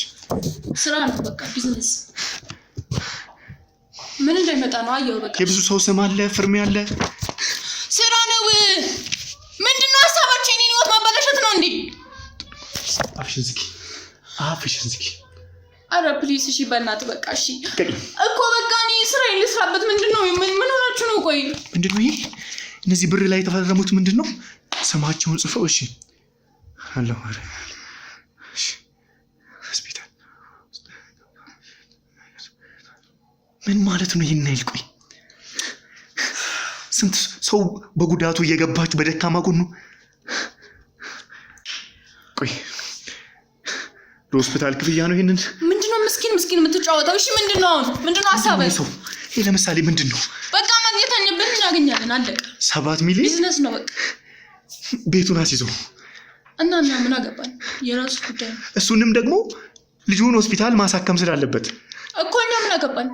ስራ ነው በቃ ቢዝነስ። ምን እንደሚመጣ ነው አየው። በቃ የብዙ ሰው ስም አለ፣ ፍርም ያለ ስራ ነው። ምንድነው ሀሳባችሁ? የኔን ህይወት ማበላሸት ነው እንዴ? አፍሽን ዝጊ። አረ ፕሊስ እሺ፣ በእናትህ በቃ እሺ እኮ በቃ እኔ ስራዬን ልስራበት። ምንድነው? ምን ሆናችሁ ነው? ቆይ ምንድነው ይሄ? እነዚህ ብር ላይ የተፈረሙት ምንድነው? ስማቸውን ጽፈው እሺ አለው። እሺ ሆስፒታል ምን ማለት ነው? ይሄን አይል። ቆይ ስንት ሰው በጉዳቱ እየገባችሁ በደካማ ጎኑ። ቆይ ለሆስፒታል ክፍያ ነው ይሄንን? ምንድነው ምስኪን የምትጫወተው? እሺ ምንድነው ሀሳብህ? ይሄ ለምሳሌ ምንድነው? በቃ ማግኘት አለብን፣ እናገኛለን። አለቀ። 7 ሚሊዮን ቢዝነስ ነው በቃ። ቤቱን አስይዘው እና ምን አገባን? የራሱ ጉዳይ ነው። እሱንም ደግሞ ልጁን ሆስፒታል ማሳከም ስላለበት እኮ እኛ ምን አገባን?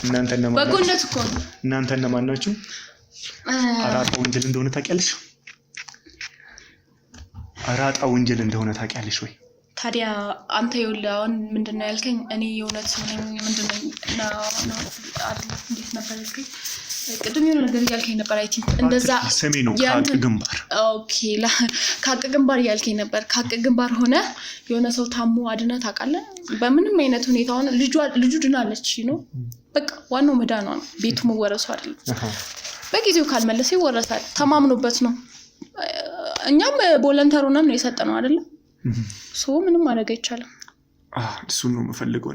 እናንተ እነማን ናችሁ? በጎነት እኮ ነው። እናንተ እነማን ናችሁ? አራጣ ወንጀል እንደሆነ ታውቂያለሽ? አራጣ ወንጀል እንደሆነ ታውቂያለሽ ወይ? ታዲያ አንተ ይኸውልህ አሁን ምንድነው ያልከኝ? እኔ የእውነት ሰው ነኝ ምንድነው እንዴት ነበር ያልከኝ? ቅድም የሆነ ነገር እያልከኝ ነበር። አይ ቲንክ እንደዛ ሰሜ ነው ከሀቅ ግንባር። ኦኬ ከሀቅ ግንባር እያልከኝ ነበር። ከሀቅ ግንባር ሆነ የሆነ ሰው ታሞ አድነህ ታውቃለህ? በምንም አይነት ሁኔታ ሆነ ልጁ ድናለች ነው በቃ። ዋናው መዳኗ ነው፣ ቤቱ መወረሱ አይደለም። በጊዜው ካልመለሰ ይወረሳል። ተማምኖበት ነው። እኛም ቮለንተር ሆነን ነው የሰጠነው አይደለም? ሶ ምንም ማድረግ አይቻልም። እሱን ነው የምፈልገው።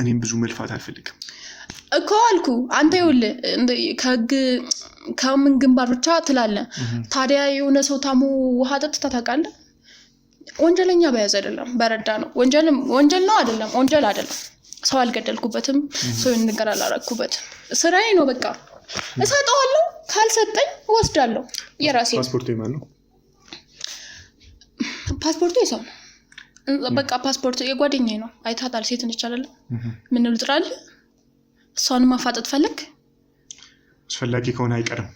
እኔም ብዙ መልፋት አልፈልግም እኮ አልኩ። አንተ ይኸውልህ ከምን ግንባር ብቻ ትላለህ? ታዲያ የሆነ ሰው ታሞ ውሃ ጠጥታ ታውቃለህ? ወንጀለኛ በያዝ አይደለም በረዳ ነው። ወንጀል ነው አይደለም? ወንጀል አይደለም። ሰው አልገደልኩበትም፣ ሰው ነገር አላረኩበትም። ስራዬ ነው በቃ። እሰጠዋለሁ፣ ካልሰጠኝ እወስዳለሁ። የራሴ ፓስፖርት የማን ነው? ፓስፖርቱ የሰው ነው በቃ። ፓስፖርት የጓደኛዬ ነው። አይታታል። ሴት ነች አይደለም? ምን ልጥራል? እሷን ማፋጠጥ ፈለግ? አስፈላጊ ከሆነ አይቀርም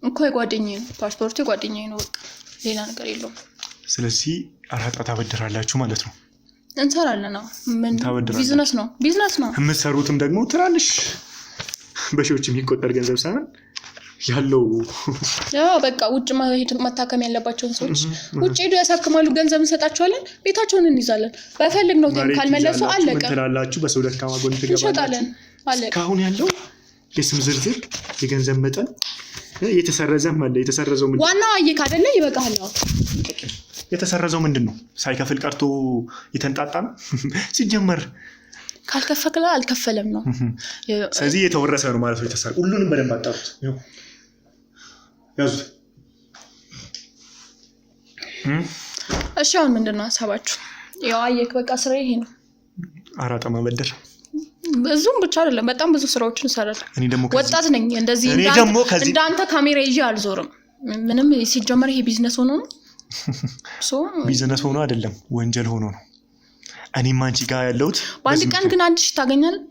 እኮ የጓደኛዬ ነው ፓስፖርቱ፣ የጓደኛዬ ነው በቃ። ሌላ ነገር የለውም። ስለዚህ አራጣ ታበድራላችሁ ማለት ነው? እንሰራለን ነው። ምን ቢዝነስ ነው የምትሰሩትም ደግሞ ትናንሽ በሺዎች የሚቆጠር ገንዘብ ሳይሆን ያለው በቃ ውጭ መታከም ያለባቸውን ሰዎች ውጭ ሄዱ ያሳክማሉ። ገንዘብ እንሰጣቸዋለን፣ ቤታቸውን እንይዛለን። በፈልግ ነው ግን ካልመለሱ አለቀ። ምን ትላላችሁ? በሰው ደካማ ጎን ትገባላችሁ። እስካሁን ያለው የስም ዝርዝር፣ የገንዘብ መጠን የተሰረዘም አለ። የተሰረዘው ምንድን ነው? ዋናው አየክ አይደለ? ይበቃል። የተሰረዘው ምንድን ነው? ሳይከፍል ቀርቶ የተንጣጣ ነው ሲጀመር። ካልከፈለ አልከፈለም ነው። ስለዚህ የተወረሰ ነው ማለት ነው። የተሰረ ሁሉንም በደንብ አጣሩት። ያዙት። እሺ አሁን ምንድን ነው ሀሳባችሁ? ያው አየክ በቃ ስራ ይሄ ነው። አራጣ ማበደር ብዙም ብቻ አይደለም፣ በጣም ብዙ ስራዎችን እንሰራለን። እኔ ደግሞ ወጣት ነኝ። እንደዚህ እንዳንተ ካሜራ ይዤ አልዞርም። ምንም ሲጀመር ይሄ ቢዝነስ ሆኖ ነው። ቢዝነስ ሆኖ አይደለም፣ ወንጀል ሆኖ ነው። እኔም አንቺ ጋር ያለሁት በአንድ ቀን ግን 1000 ታገኛለህ።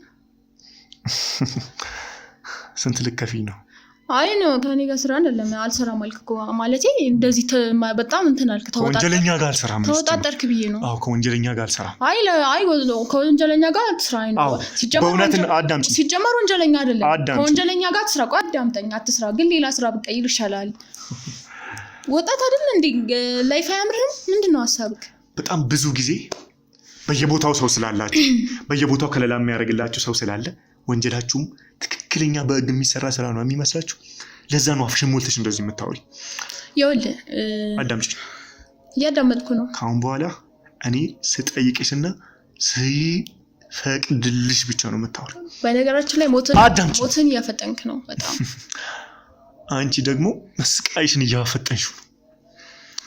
ስንት ልከፊኝ ነው? አይ ነው ከኔ ጋር ስራ አይደለም። አልሰራም አልክ እኮ ማለቴ እንደዚህ በጣም እንትን አልክ። ከወንጀለኛ ጋር አልሰራም። ተወጣጣርክ ብዬ ነው። አዎ ከወንጀለኛ ጋር አልሰራም። አይ ከወንጀለኛ ጋር ስራ ነው። ሲጀመር ወንጀለኛ አይደለም። ከወንጀለኛ ጋር ስራ ቆይ አዳምጠኝ። አትስራ ግን ሌላ ስራ ብትቀይር ይሻላል። ወጣት አይደል እንዴ? ላይፍ አያምርህም? ምንድነው ሐሳብክ? በጣም ብዙ ጊዜ በየቦታው ሰው ስላላችሁ፣ በየቦታው ከለላ የሚያደርግላችሁ ሰው ስላለ ወንጀላችሁም ትክክለኛ በህግ የሚሰራ ስራ ነው የሚመስላችሁ። ለዛ ነው አፍሽን ሞልተሽ እንደዚህ የምታወሪ። ይኸውልህ አዳምጪኝ። እያዳመጥኩ ነው። ካሁን በኋላ እኔ ስጠይቅሽና ሲፈቅድልሽ ብቻ ነው የምታወራው። በነገራችን ላይ ሞትን እያፈጠንክ ነው በጣም። አንቺ ደግሞ መስቃይሽን እያፈጠንሽ ነው።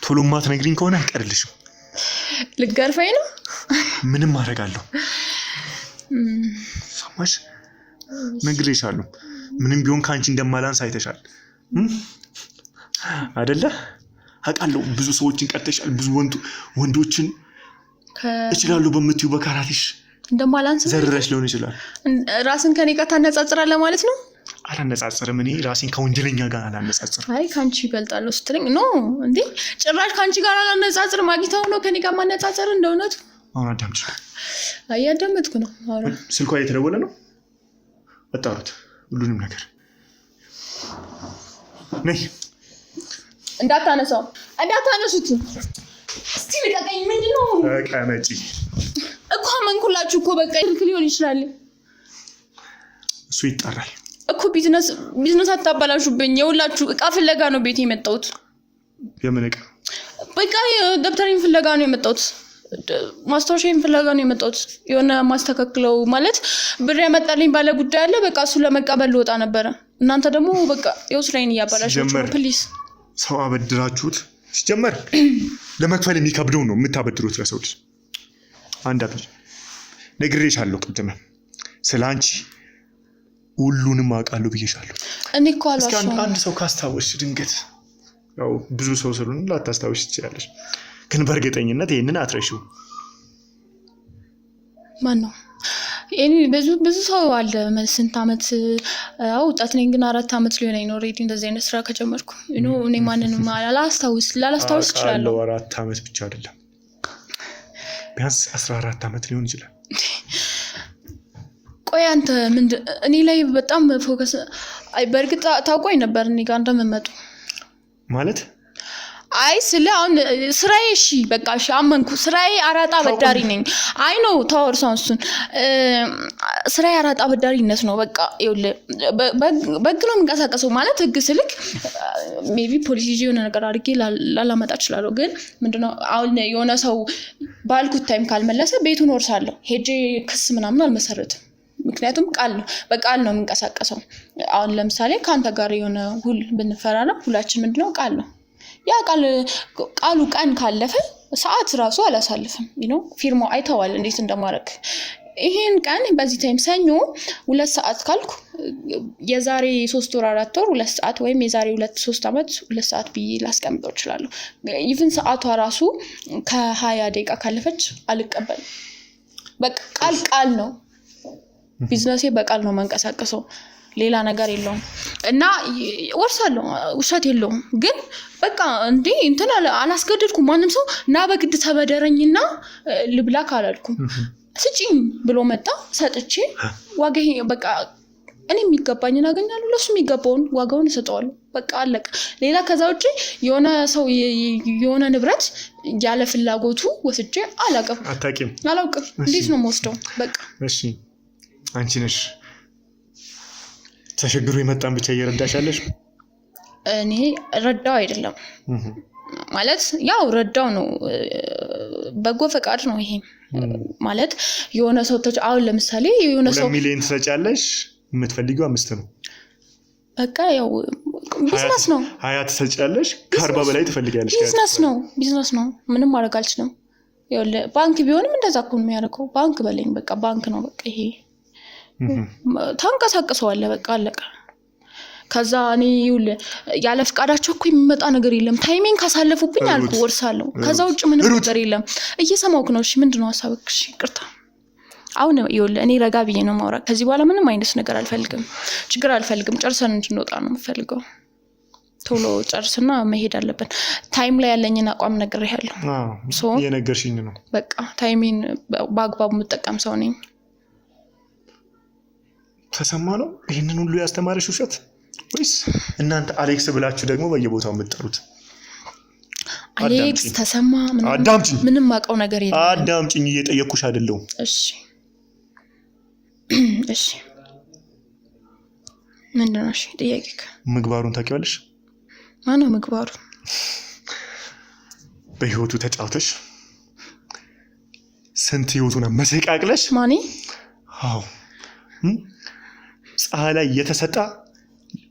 ቶሎ ማትነግሪኝ ከሆነ አይቀርልሽም። ልትገርፈኝ ነው? ምንም አደርጋለሁ። ሰማሽ? ነግሬሻለሁ። ምንም ቢሆን ከአንቺ እንደማላንስ አይተሻል አይደለ? አውቃለሁ። ብዙ ሰዎችን ቀጥተሻል። ብዙ ወንዶችን እችላለሁ በምትዩ በካራቴሽ እንደማላንስ ዘርረሽ ሊሆን ይችላል። ራስን ከኔ ጋር ታነጻጽራለህ ማለት ነው? አላነጻጽርም። እኔ ራሴን ከወንጀለኛ ጋር አላነጻጽርም። አይ ካንቺ ይበልጣለሁ ስትለኝ ኖ እንዴ፣ ጭራሽ ካንቺ ጋር አላነጻጽርም። ማግኝታው ነው ከኔ ጋር ማነጻጸር እንደውነቱ። አሁን አዳምጪ። አይ አዳመጥኩ ነው። አሁን ስልኳ እየተደወለ ነው። አጣሩት ሁሉንም ነገር። ነይ እንዳታነሱት። እስቲ ልቀቀኝ። ምንድነው? ተቀመጪ እኮ መንኩላችሁ እኮ በቃ ይልክ ሊሆን ይችላል እሱ ይጣራል እኮ። ቢዝነስ አታባላሹብኝ። የሁላችሁ እቃ ፍለጋ ነው ቤት የመጣሁት። የምን እቃ? በቃ ደብተሬን ፍለጋ ነው የመጣሁት። ማስታወሻዬን ፍለጋ ነው የመጣሁት። የሆነ ማስተካክለው ማለት ብር ያመጣልኝ ባለ ጉዳይ አለ። በቃ እሱ ለመቀበል ልወጣ ነበረ። እናንተ ደግሞ በቃ የውስራይን እያባላሻችሁ። ፕሊዝ ሰው አበድራችሁት ሲጀመር ለመክፈል የሚከብደው ነው የምታበድሩት ለሰው ልጅ። አንድ አብይ ነግሬሻለሁ ቅድም ስላንቺ ሁሉንም አውቃለሁ ብዬሻለሁ። እኔ እኮ አልዋሽም። እስኪ አንድ ሰው ካስታወስሽ ድንገት ያው ብዙ ሰው ስለሆነ ላታስታውሽ ትችላለሽ፣ ግን በእርግጠኝነት ይሄንን አትረሺው። ማን ነው? እኔ ብዙ ሰው አለ። ስንት አመት ወጣት ነኝ፣ ግን 4 አመት ሊሆነኝ ነው ኦሬዲ እንደዚህ አይነት ስራ ከጀመርኩ። እኔ ማንንም ላላስታውስ እችላለሁ። 4 አመት ብቻ አይደለም ቢያንስ 14 አመት ሊሆን ይችላል። ቆይ አንተ እኔ ላይ በጣም ፎከስ በእርግጥ ታውቆኝ ነበር እኔ ጋር እንደምመጡ ማለት አይ ስለ አሁን ስራዬ እሺ በቃ እሺ አመንኩ። ስራዬ አራጣ በዳሪ ነኝ። አይ ነው ታወርሳው እሱን ስራዬ አራጣ በዳሪነት ነው። በቃ ይኸውልህ በግ ነው የምንቀሳቀሰው ማለት ህግ ስልክ ሜቢ ፖሊስ ይዤ የሆነ ነገር አድርጌ ላላመጣ እችላለሁ። ግን ምንድነው አሁን የሆነ ሰው ባልኩት ታይም ካልመለሰ ቤቱን ወርሳለሁ። ሄጄ ክስ ምናምን አልመሰረትም። ምክንያቱም በቃል ነው የምንቀሳቀሰው። አሁን ለምሳሌ ከአንተ ጋር የሆነ ሁል ብንፈራረም ሁላችን ምንድነው ቃል ነው። ያ ቃሉ ቀን ካለፈ ሰዓት ራሱ አላሳልፍም። ፊርማው አይተዋል እንዴት እንደማረክ። ይሄን ቀን በዚህ ታይም ሰኞ 2 ሰዓት ካልኩ የዛሬ 3 ወር 4 ወር 2 ሰዓት ወይም የዛሬ 2-3 አመት 2 ሰዓት ብዬ ላስቀምጠው እችላለሁ። ኢቭን ሰዓቷ ራሱ ከ20 ደቂቃ ካለፈች አልቀበልም። በቃ ቃል ነው። ቢዝነሴ በቃል ነው መንቀሳቀሰው፣ ሌላ ነገር የለውም። እና ወርሳለሁ፣ ውሸት የለውም። ግን በቃ እንዴ እንትን አላስገደድኩም። ማንም ሰው ና በግድ ተበደረኝና ልብላክ አላልኩም። ስጪኝ ብሎ መጣ፣ ሰጥቼ ዋጋዬ በቃ እኔ የሚገባኝን አገኛለሁ፣ ለሱ የሚገባውን ዋጋውን እሰጠዋለሁ። በቃ አለቀ። ሌላ ከዛ ውጪ የሆነ ሰው የሆነ ንብረት ያለ ፍላጎቱ ወስጄ አላውቅም። እንዴት ነው የምወስደው? በቃ እሺ አንቺ ነሽ ተሸግሮ የመጣን ብቻ እየረዳሻለሽ? እኔ ረዳው አይደለም ማለት ያው ረዳው ነው፣ በጎ ፈቃድ ነው። ይሄ ማለት የሆነ ሰው አሁን ለምሳሌ የሆነ ሰው 2 ሚሊዮን ትሰጫለሽ፣ የምትፈልጊው 5 ነው። በቃ ያው ቢዝነስ ነው። 20 ትሰጫለሽ፣ ከ40 በላይ ትፈልጊያለሽ። ቢዝነስ ነው። ምንም ማድረግ አልችልም። ያው ባንክ ቢሆንም እንደዛ እኮ ነው የሚያደርገው። ባንክ በለኝ በቃ ባንክ ነው። በቃ ይሄ ታንቀሳቅሰዋለህ። በቃ አለቀ። ከዛ እኔ ያለ ፍቃዳቸው እኮ የሚመጣ ነገር የለም። ታይሚንግ ካሳለፉብኝ አልኩ ወርሳለሁ። ከዛ ውጭ ምንም ነገር የለም። እየሰማሁክ ነው። እሺ ምንድነው ሐሳብክ? እሺ ይቅርታ። አሁን እኔ ረጋ ብዬ ነው ማውራት። ከዚህ በኋላ ምንም አይነት ነገር አልፈልግም፣ ችግር አልፈልግም። ጨርሰን እንድንወጣ ነው የምፈልገው። ቶሎ ጨርስና መሄድ አለብን። ታይም ላይ ያለኝን አቋም ነግሬሃለሁ። የነገርሽኝ ነው። በቃ ታይሚን በአግባቡ የምጠቀም ሰው ነኝ። ተሰማ ነው ይሄንን ሁሉ ያስተማረሽ ውሸት ወይስ እናንተ አሌክስ ብላችሁ ደግሞ በየቦታው የምትጠሩት? አሌክስ ተሰማ ምንም ማቀው ነገር የለም። አዳምጪኝ፣ እየጠየኩሽ አይደለም። እሺ ምንድነው? እሺ ጥያቄክ? ምግባሩን ታውቂዋለሽ? ማነው ምግባሩ? በህይወቱ ተጫውተሽ ስንት ህይወቱን መሰቃቅለሽ ማኒ አዎ ፀሐይ ላይ የተሰጣ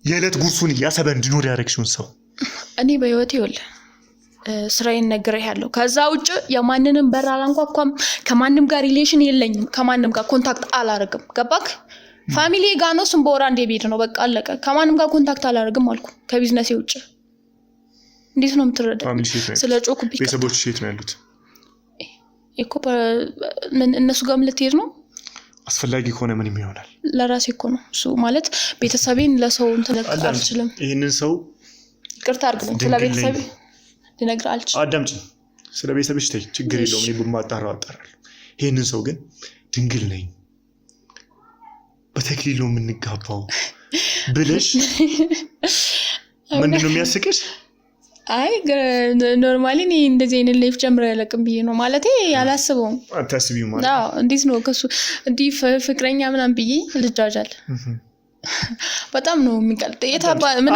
የዕለት ጉርሱን ያሰበ እንዲኖር ያደረግሽውን ሰው እኔ በህይወቴ ይኸውልህ ስራዬን ነግሬሃለሁ። ከዛ ውጭ የማንንም በር አላንኳኳም። ከማንም ጋር ሪሌሽን የለኝም። ከማንም ጋር ኮንታክት አላደርግም። ገባክ? ፋሚሊ ጋር ነው ስም በወራ እንደ ቤት ነው በቃ አለቀ። ከማንም ጋር ኮንታክት አላደርግም አልኩ ከቢዝነሴ ውጭ። እንዴት ነው የምትረዳው? ስለ ጮኩብኝ ቤተሰቦች ሼት ነው ያሉት እኮ ምን እነሱ ጋር ልትሄድ ነው? አስፈላጊ ከሆነ ምንም ይሆናል። ለራሴ እኮ ነው እሱ ማለት ቤተሰቤን ለሰው እንተለቅቅ አልችልም። ይሄንን ሰው ይቅርታ አድርግልኝ። ስለ ቤተሰቤ ልነግር አልችልም። አዳምጪ። ስለ ቤተሰብሽ ተይ ችግር የለውም እኔ በማጣራው አጣራለሁ። ይሄንን ሰው ግን ድንግል ነኝ በተክሊል ነው የምንጋባው ብለሽ ምንድን ነው የሚያስቅሽ? አይ ኖርማሊ እኔ እንደዚህ አይነት ላይፍ ጀምሮ ያለቅም ብዬ ነው ማለቴ ያላስበውም። አታስቢውም ማለት? አዎ እንዴት ነው ከሱ እንዲህ ፍቅረኛ ምናምን ብዬ ልጃጃል በጣም ነው የሚቀልጥ።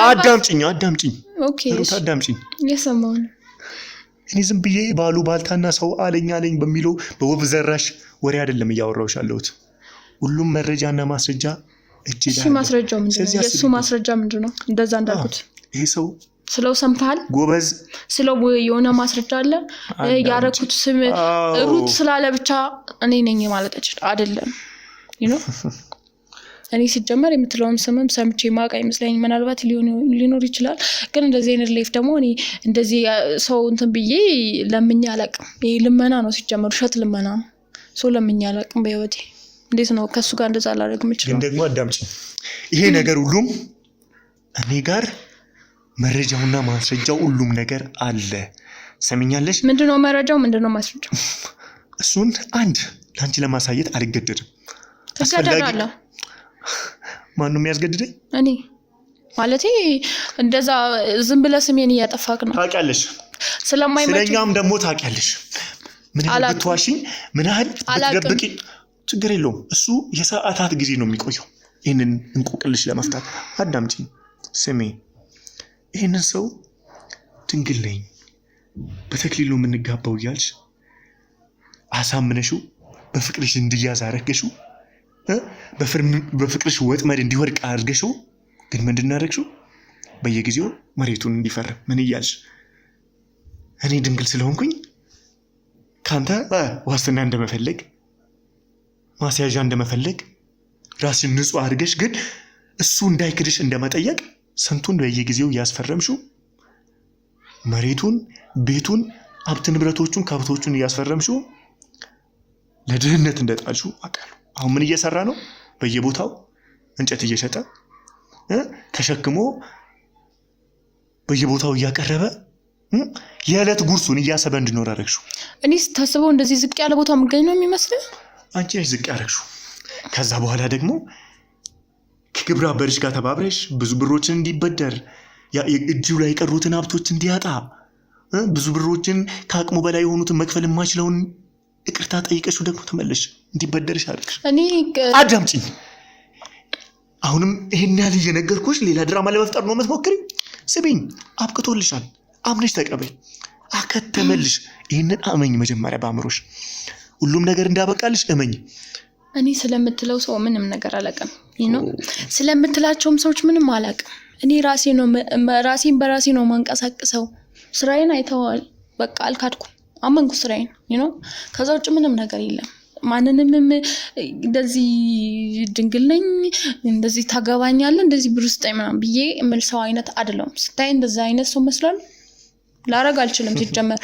አዳምጪኝ ኦኬ ሩት አዳምጪኝ። የሰማው ነው እኔ ዝም ብዬ ባሉ ባልታና ሰው አለኝ በሚለው በወብ ዘራሽ ወሬ አይደለም እያወራሁሽ ያለሁት። ሁሉም መረጃና ማስረጃ እጄ ላይ እሺ ማስረጃው ምንድነው? የሱ ማስረጃ ምንድነው? እንደዛ እንዳልኩት ይሄ ሰው ስለው ሰምታል ጎበዝ ስለው የሆነ ማስረጃ አለ ያረኩት ስም ሩት ስላለ ብቻ እኔ ነኝ ማለት አይደለም እኔ ሲጀመር የምትለውን ስምም ሰምቼ ማቃ ይመስለኝ ምናልባት ሊኖር ይችላል። ግን እንደዚህ አይነት ላይፍ ደግሞ እኔ እንደዚህ ሰው እንትን ብዬ ለምኛ አላቅም። ይሄ ልመና ነው ሲጀመር ውሸት ልመና ነው። ሰው ለምኛ አላቅም በህይወቴ። እንዴት ነው ከሱ ጋር እንደዛ አላደርግም ይችላል። ግን ደግሞ አዳምጪ። ይሄ ነገር ሁሉም እኔ ጋር መረጃውና ማስረጃው ሁሉም ነገር አለ። ሰሚኛለሽ? ምንድነው መረጃው? ምንድነው ማስረጃው? እሱን አንድ ላንቺ ለማሳየት አልገደድም። ተገደዳለሁ። ማን ነው የሚያስገድደኝ? እኔ ማለቴ እንደዛ ዝም ብለህ ስሜን እያጠፋክ ነው። ታውቂያለሽ ስለማይመች ስለኛም ደግሞ ታውቂያለሽ። ምን ያህል ብትዋሽኝ ምን ያህል ብትደብቂ ችግር የለውም። እሱ የሰዓታት ጊዜ ነው የሚቆየው ይህንን እንቆቅልሽ ለመፍታት። አዳምጪኝ ስሜ ይህንን ሰው ድንግል ነኝ በተክሊሉ የምንጋባው እያልሽ አሳምነሽው በፍቅርሽ እንዲያዝ አረገሽው በፍቅርሽ ወጥመድ እንዲወድቅ አድርገሽው። ግን ምንድን አደረግሽው? በየጊዜው መሬቱን እንዲፈርም ምን እያልሽ እኔ ድንግል ስለሆንኩኝ ካንተ ዋስትና እንደመፈለግ ማስያዣ እንደመፈለግ ራስን ንጹህ አድርገሽ ግን እሱ እንዳይክድሽ እንደመጠየቅ ስንቱን በየጊዜው ያስፈረምሽው መሬቱን ቤቱን ሀብት ንብረቶቹን ከብቶቹን ያስፈረምሽው ለድህነት እንደጣልሽው አውቃለሁ። አሁን ምን እየሰራ ነው? በየቦታው እንጨት እየሸጠ ተሸክሞ በየቦታው እያቀረበ የዕለት ጉርሱን እያሰበ እንዲኖር አደረግሽው። እኔ ስታስበው እንደዚህ ዝቅ ያለ ቦታ የምገኝ ነው የሚመስልህ? አንቺ ነሽ ዝቅ ያደረግሽው። ከዛ በኋላ ደግሞ ከግብረ አበርሽ ጋር ተባብረሽ ብዙ ብሮችን እንዲበደር እጁ ላይ የቀሩትን ሀብቶች እንዲያጣ ብዙ ብሮችን ከአቅሙ በላይ የሆኑትን መክፈል የማይችለውን ይቅርታ ጠይቀሽው ደግሞ ተመለሽ እንዲበደርሽ አድርግሽ። እኔ አዳምጪኝ። አሁንም ይሄን ያህል እየነገርኩሽ ሌላ ድራማ ለመፍጠር ነው የምትሞክሪው? ስሚኝ፣ አብቅቶልሻል። አምነሽ ተቀበይ። አከተመልሽ። ይህንን አመኝ። መጀመሪያ በአእምሮሽ ሁሉም ነገር እንዳበቃልሽ እመኝ። እኔ ስለምትለው ሰው ምንም ነገር አላውቅም። ስለምትላቸውም ሰዎች ምንም አላውቅም። እኔ ራሴን በራሴ ነው ማንቀሳቀሰው። ስራዬን አይተዋል። በቃ አልካድኩም። አመንኩ ስራዬን ከዛ ውጭ ምንም ነገር የለም። ማንንም እንደዚህ ድንግል ነኝ እንደዚህ ታገባኛለህ እንደዚህ ብር ስጠኝ ምናምን ብዬ እምል ሰው አይነት አይደለም። ስታይ እንደዛ አይነት ሰው መስላል ላረግ አልችልም። ሲጀመር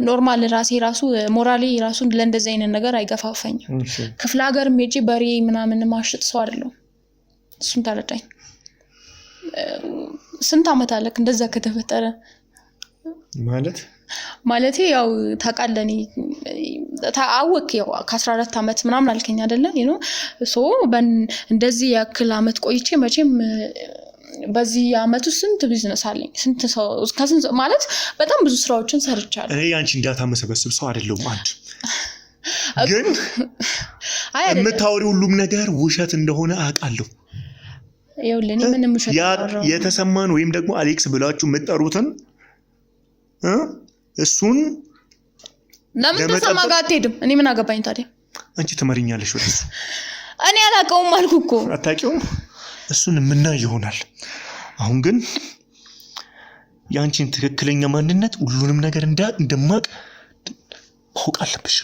ኖርማል ራሱ ሞራሌ ራሱ ለእንደዚህ አይነት ነገር አይገፋፋኝም። ክፍለ ሀገር ሄጄ በሬ ምናምን ማሽጥ ሰው አይደለም። እሱን ተረዳኝ። ስንት አመት አለክ እንደዛ ከተፈጠረ ማለቴ ያው ታውቃለህ ታአወክ ያው ከ14 አመት ምናምን አልከኝ አይደለ? እንደዚህ ያክል አመት ቆይቼ መቼም በዚህ አመቱ ስንት ቢዝነስ አለኝ ስንት ሰው ማለት በጣም ብዙ ስራዎችን ሰርቻለሁ። እኔ አንቺ እንዳታ መሰበስብ ሰው አይደለሁም። አንድ ግን የምታወሪው ሁሉም ነገር ውሸት እንደሆነ አውቃለሁ። ይኸውልህ እኔ ምንም ውሸት አላወራሁም። የተሰማን ወይም ደግሞ አሌክስ ብላችሁ የምትጠሩትን እሱን ለምን ተሰማ ጋር አትሄድም? እኔ ምን አገባኝ ታዲያ? አንቺ ትመሪኛለሽ ወደሱ። እኔ አላውቀውም አልኩ እኮ። አታውቂውም? እሱን የምናይ ይሆናል። አሁን ግን የአንቺን ትክክለኛ ማንነት ሁሉንም ነገር እንደማቅ ማወቅ አለብሽ።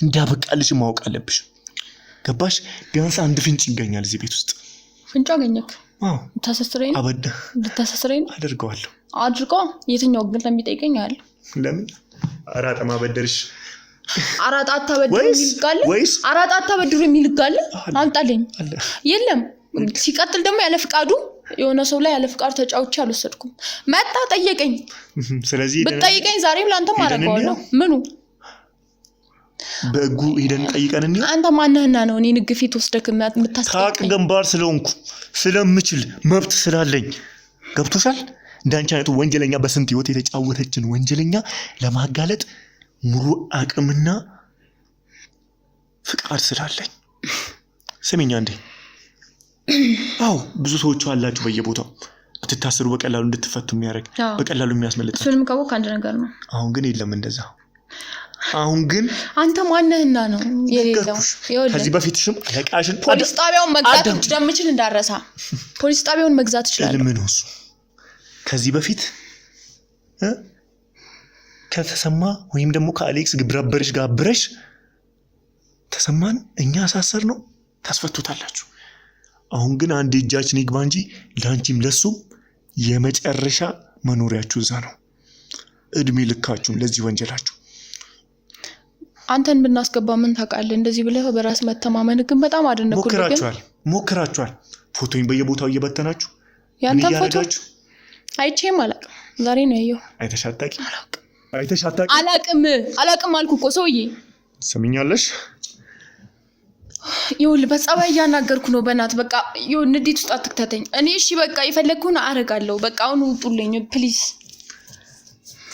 እንዳበቃልሽ ማወቅ አለብሽ። ገባሽ? ቢያንስ አንድ ፍንጭ ይገኛል እዚህ ቤት ውስጥ። ፍንጭ አገኘክ? አዎ። ልታሰስረኝ? አበደ ልታሰስረኝ? አደርገዋለሁ። አድርገው። የትኛው ግን ለሚጠይቀኝ አለ? ለምን አራጣ ማበደርሽ? አራጣ አታበድሩ የሚልጋለ? አራጣ አታበድሩ የሚልጋለ? አምጣልኝ። የለም። ሲቀጥል ደግሞ ያለ ፍቃዱ የሆነ ሰው ላይ ያለ ፍቃድ ተጫውቼ አልወሰድኩም። መጣ ጠየቀኝ። ስለዚህ ብትጠይቀኝ ዛሬም ላንተም አደርገዋለሁ። ምኑ በእጉ ሄደን ጠይቀን እንዴ? አንተ ማንህና ነው እኔ ንግፊት ወስደክ የምታስጠይቀኝ? ታቅ ገንባር ስለሆንኩ ስለምችል መብት ስላለኝ ገብቶሻል? እንዳንቺ አይነቱ ወንጀለኛ በስንት ህይወት የተጫወተችን ወንጀለኛ ለማጋለጥ ሙሉ አቅምና ፍቃድ ስላለኝ ስሚኛ እንዴ። አው ብዙ ሰዎች አላችሁ በየቦታው አትታሰሩ በቀላሉ እንድትፈቱ የሚያደርግ በቀላሉ የሚያስመልጥ። እሱንም ካወቅ አንድ ነገር ነው። አሁን ግን የለም እንደዛ። አሁን ግን አንተ ማንህና ነው የሌለው? ከዚህ በፊትሽም አለቃሽን ፖሊስ ጣቢያውን መግዛት እንደምችል እንዳረሳ። ፖሊስ ጣቢያውን መግዛት ይችላል። ምን ነው እሱ? ከዚህ በፊት ከተሰማ ወይም ደግሞ ከአሌክስ ግብረበርሽ ጋር አብረሽ ተሰማን እኛ አሳሰር ነው ታስፈቱታላችሁ። አሁን ግን አንድ እጃችን ይግባ እንጂ ላንቺም ለሱም የመጨረሻ መኖሪያችሁ እዛ ነው። እድሜ ልካችሁን ለዚህ ወንጀላችሁ። አንተን ብናስገባ ምን ታውቃለህ? እንደዚህ ብለህ በራስ መተማመን ግን በጣም አደነኩልህ። ሞክራችኋል። ፎቶኝ በየቦታው እየበተናችሁ ያንተን ፎቶ አይቼም አላውቅም። ዛሬ ነው ያየው። አይተሻታቂ? አላውቅም አልኩ እኮ ሰውዬ። ሰሚኛለሽ? ይኸውልህ በጸባይ እያናገርኩ ነው። በእናትህ በቃ ይኸው ንዴት ውስጥ አትክተተኝ። እኔ እሺ በቃ የፈለግኩህን አደርጋለሁ። በቃ አሁን ውጡልኝ ፕሊዝ።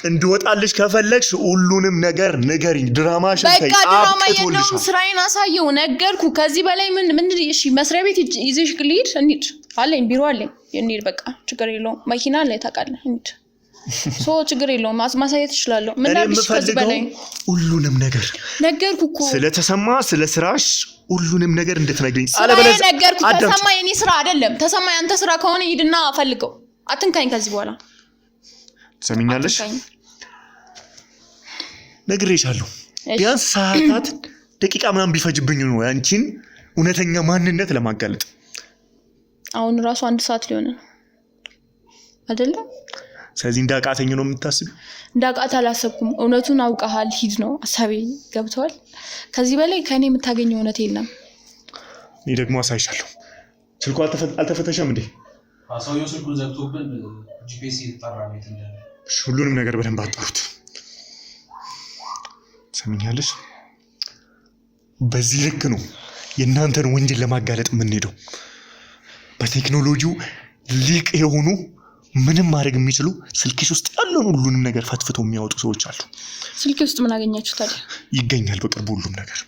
እንድወጣልሽ ከፈለግሽ ሁሉንም ነገር ንገሪኝ። ድራማሽን በቃ ድራማ የለውም። ስራዬን አሳየው። ነገርኩ። ከዚህ በላይ ምን እሺ መስሪያ ቤት ይዘሽ ልሂድ? እንሂድ አለኝ። ቢሮ አለኝ። እንሂድ በቃ ችግር የለውም። መኪና አለ ታውቃለህ። እንሂድ ችግር የለውም። ማሳየት እችላለሁ። ምን አድርግሽ ከዚህ በላይ ሁሉንም ነገር ነገርኩ እኮ። ስለተሰማ ስለ ስራሽ ሁሉንም ነገር እንድትነግሪኝ። አለበለዚያ ነገርኩ። ተሰማ የኔ ስራ አይደለም። ተሰማ ያንተ ስራ ከሆነ ሂድና ፈልገው። አትንካኝ ከዚህ በኋላ። ሰሚኛለሽ? ነግሬሻለሁ። ቢያንስ ሰዓታት ደቂቃ ምናምን ቢፈጅብኝ ነው አንቺን እውነተኛ ማንነት ለማጋለጥ። አሁን ራሱ 1 ሰዓት ሊሆን ነው አይደለም? ስለዚህ እንዳቃተኝ ነው የምታስቢው? እንዳቃተ አላሰብኩም። እውነቱን አውቀሃል። ሂድ ነው ሐሳቤ። ገብቷል? ከዚህ በላይ ከኔ የምታገኘው እውነት የለም። እኔ ደግሞ አሳይሻለሁ። ስልኩ አልተፈተሸም እንዴ? ሰውየው ስልኩን ዘግቶብን ጂፒኤስ እየተጣራ ነው የተኛለ። ሁሉንም ነገር በደንብ አጣሩት። ሰሚኛለሽ? በዚህ ልክ ነው የእናንተን ወንጀል ለማጋለጥ የምንሄደው። በቴክኖሎጂው ሊቅ የሆኑ ምንም ማድረግ የሚችሉ ስልክሽ ውስጥ ያለውን ሁሉንም ነገር ፈትፍቶ የሚያወጡ ሰዎች አሉ። ስልክ ውስጥ ምን አገኛችሁ ታዲያ? ይገኛል በቅርቡ ሁሉም ነገር።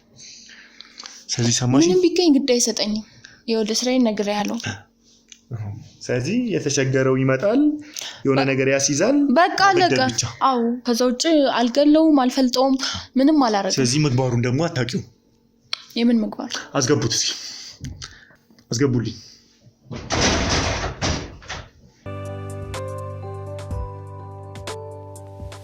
ስለዚህ ሰማሽ? ምንም ቢገኝ ግድ አይሰጠኝም። የወደ ስራዬን ነግሬሃለሁ። ስለዚህ የተቸገረው ይመጣል፣ የሆነ ነገር ያስይዛል። በቃ አለቀ። አዎ ከዛ ውጭ አልገለውም፣ አልፈልጠውም፣ ምንም አላረግም። ስለዚህ ምግባሩን ደግሞ አታውቂው። የምን ምግባር? አስገቡት እስኪ አስገቡልኝ።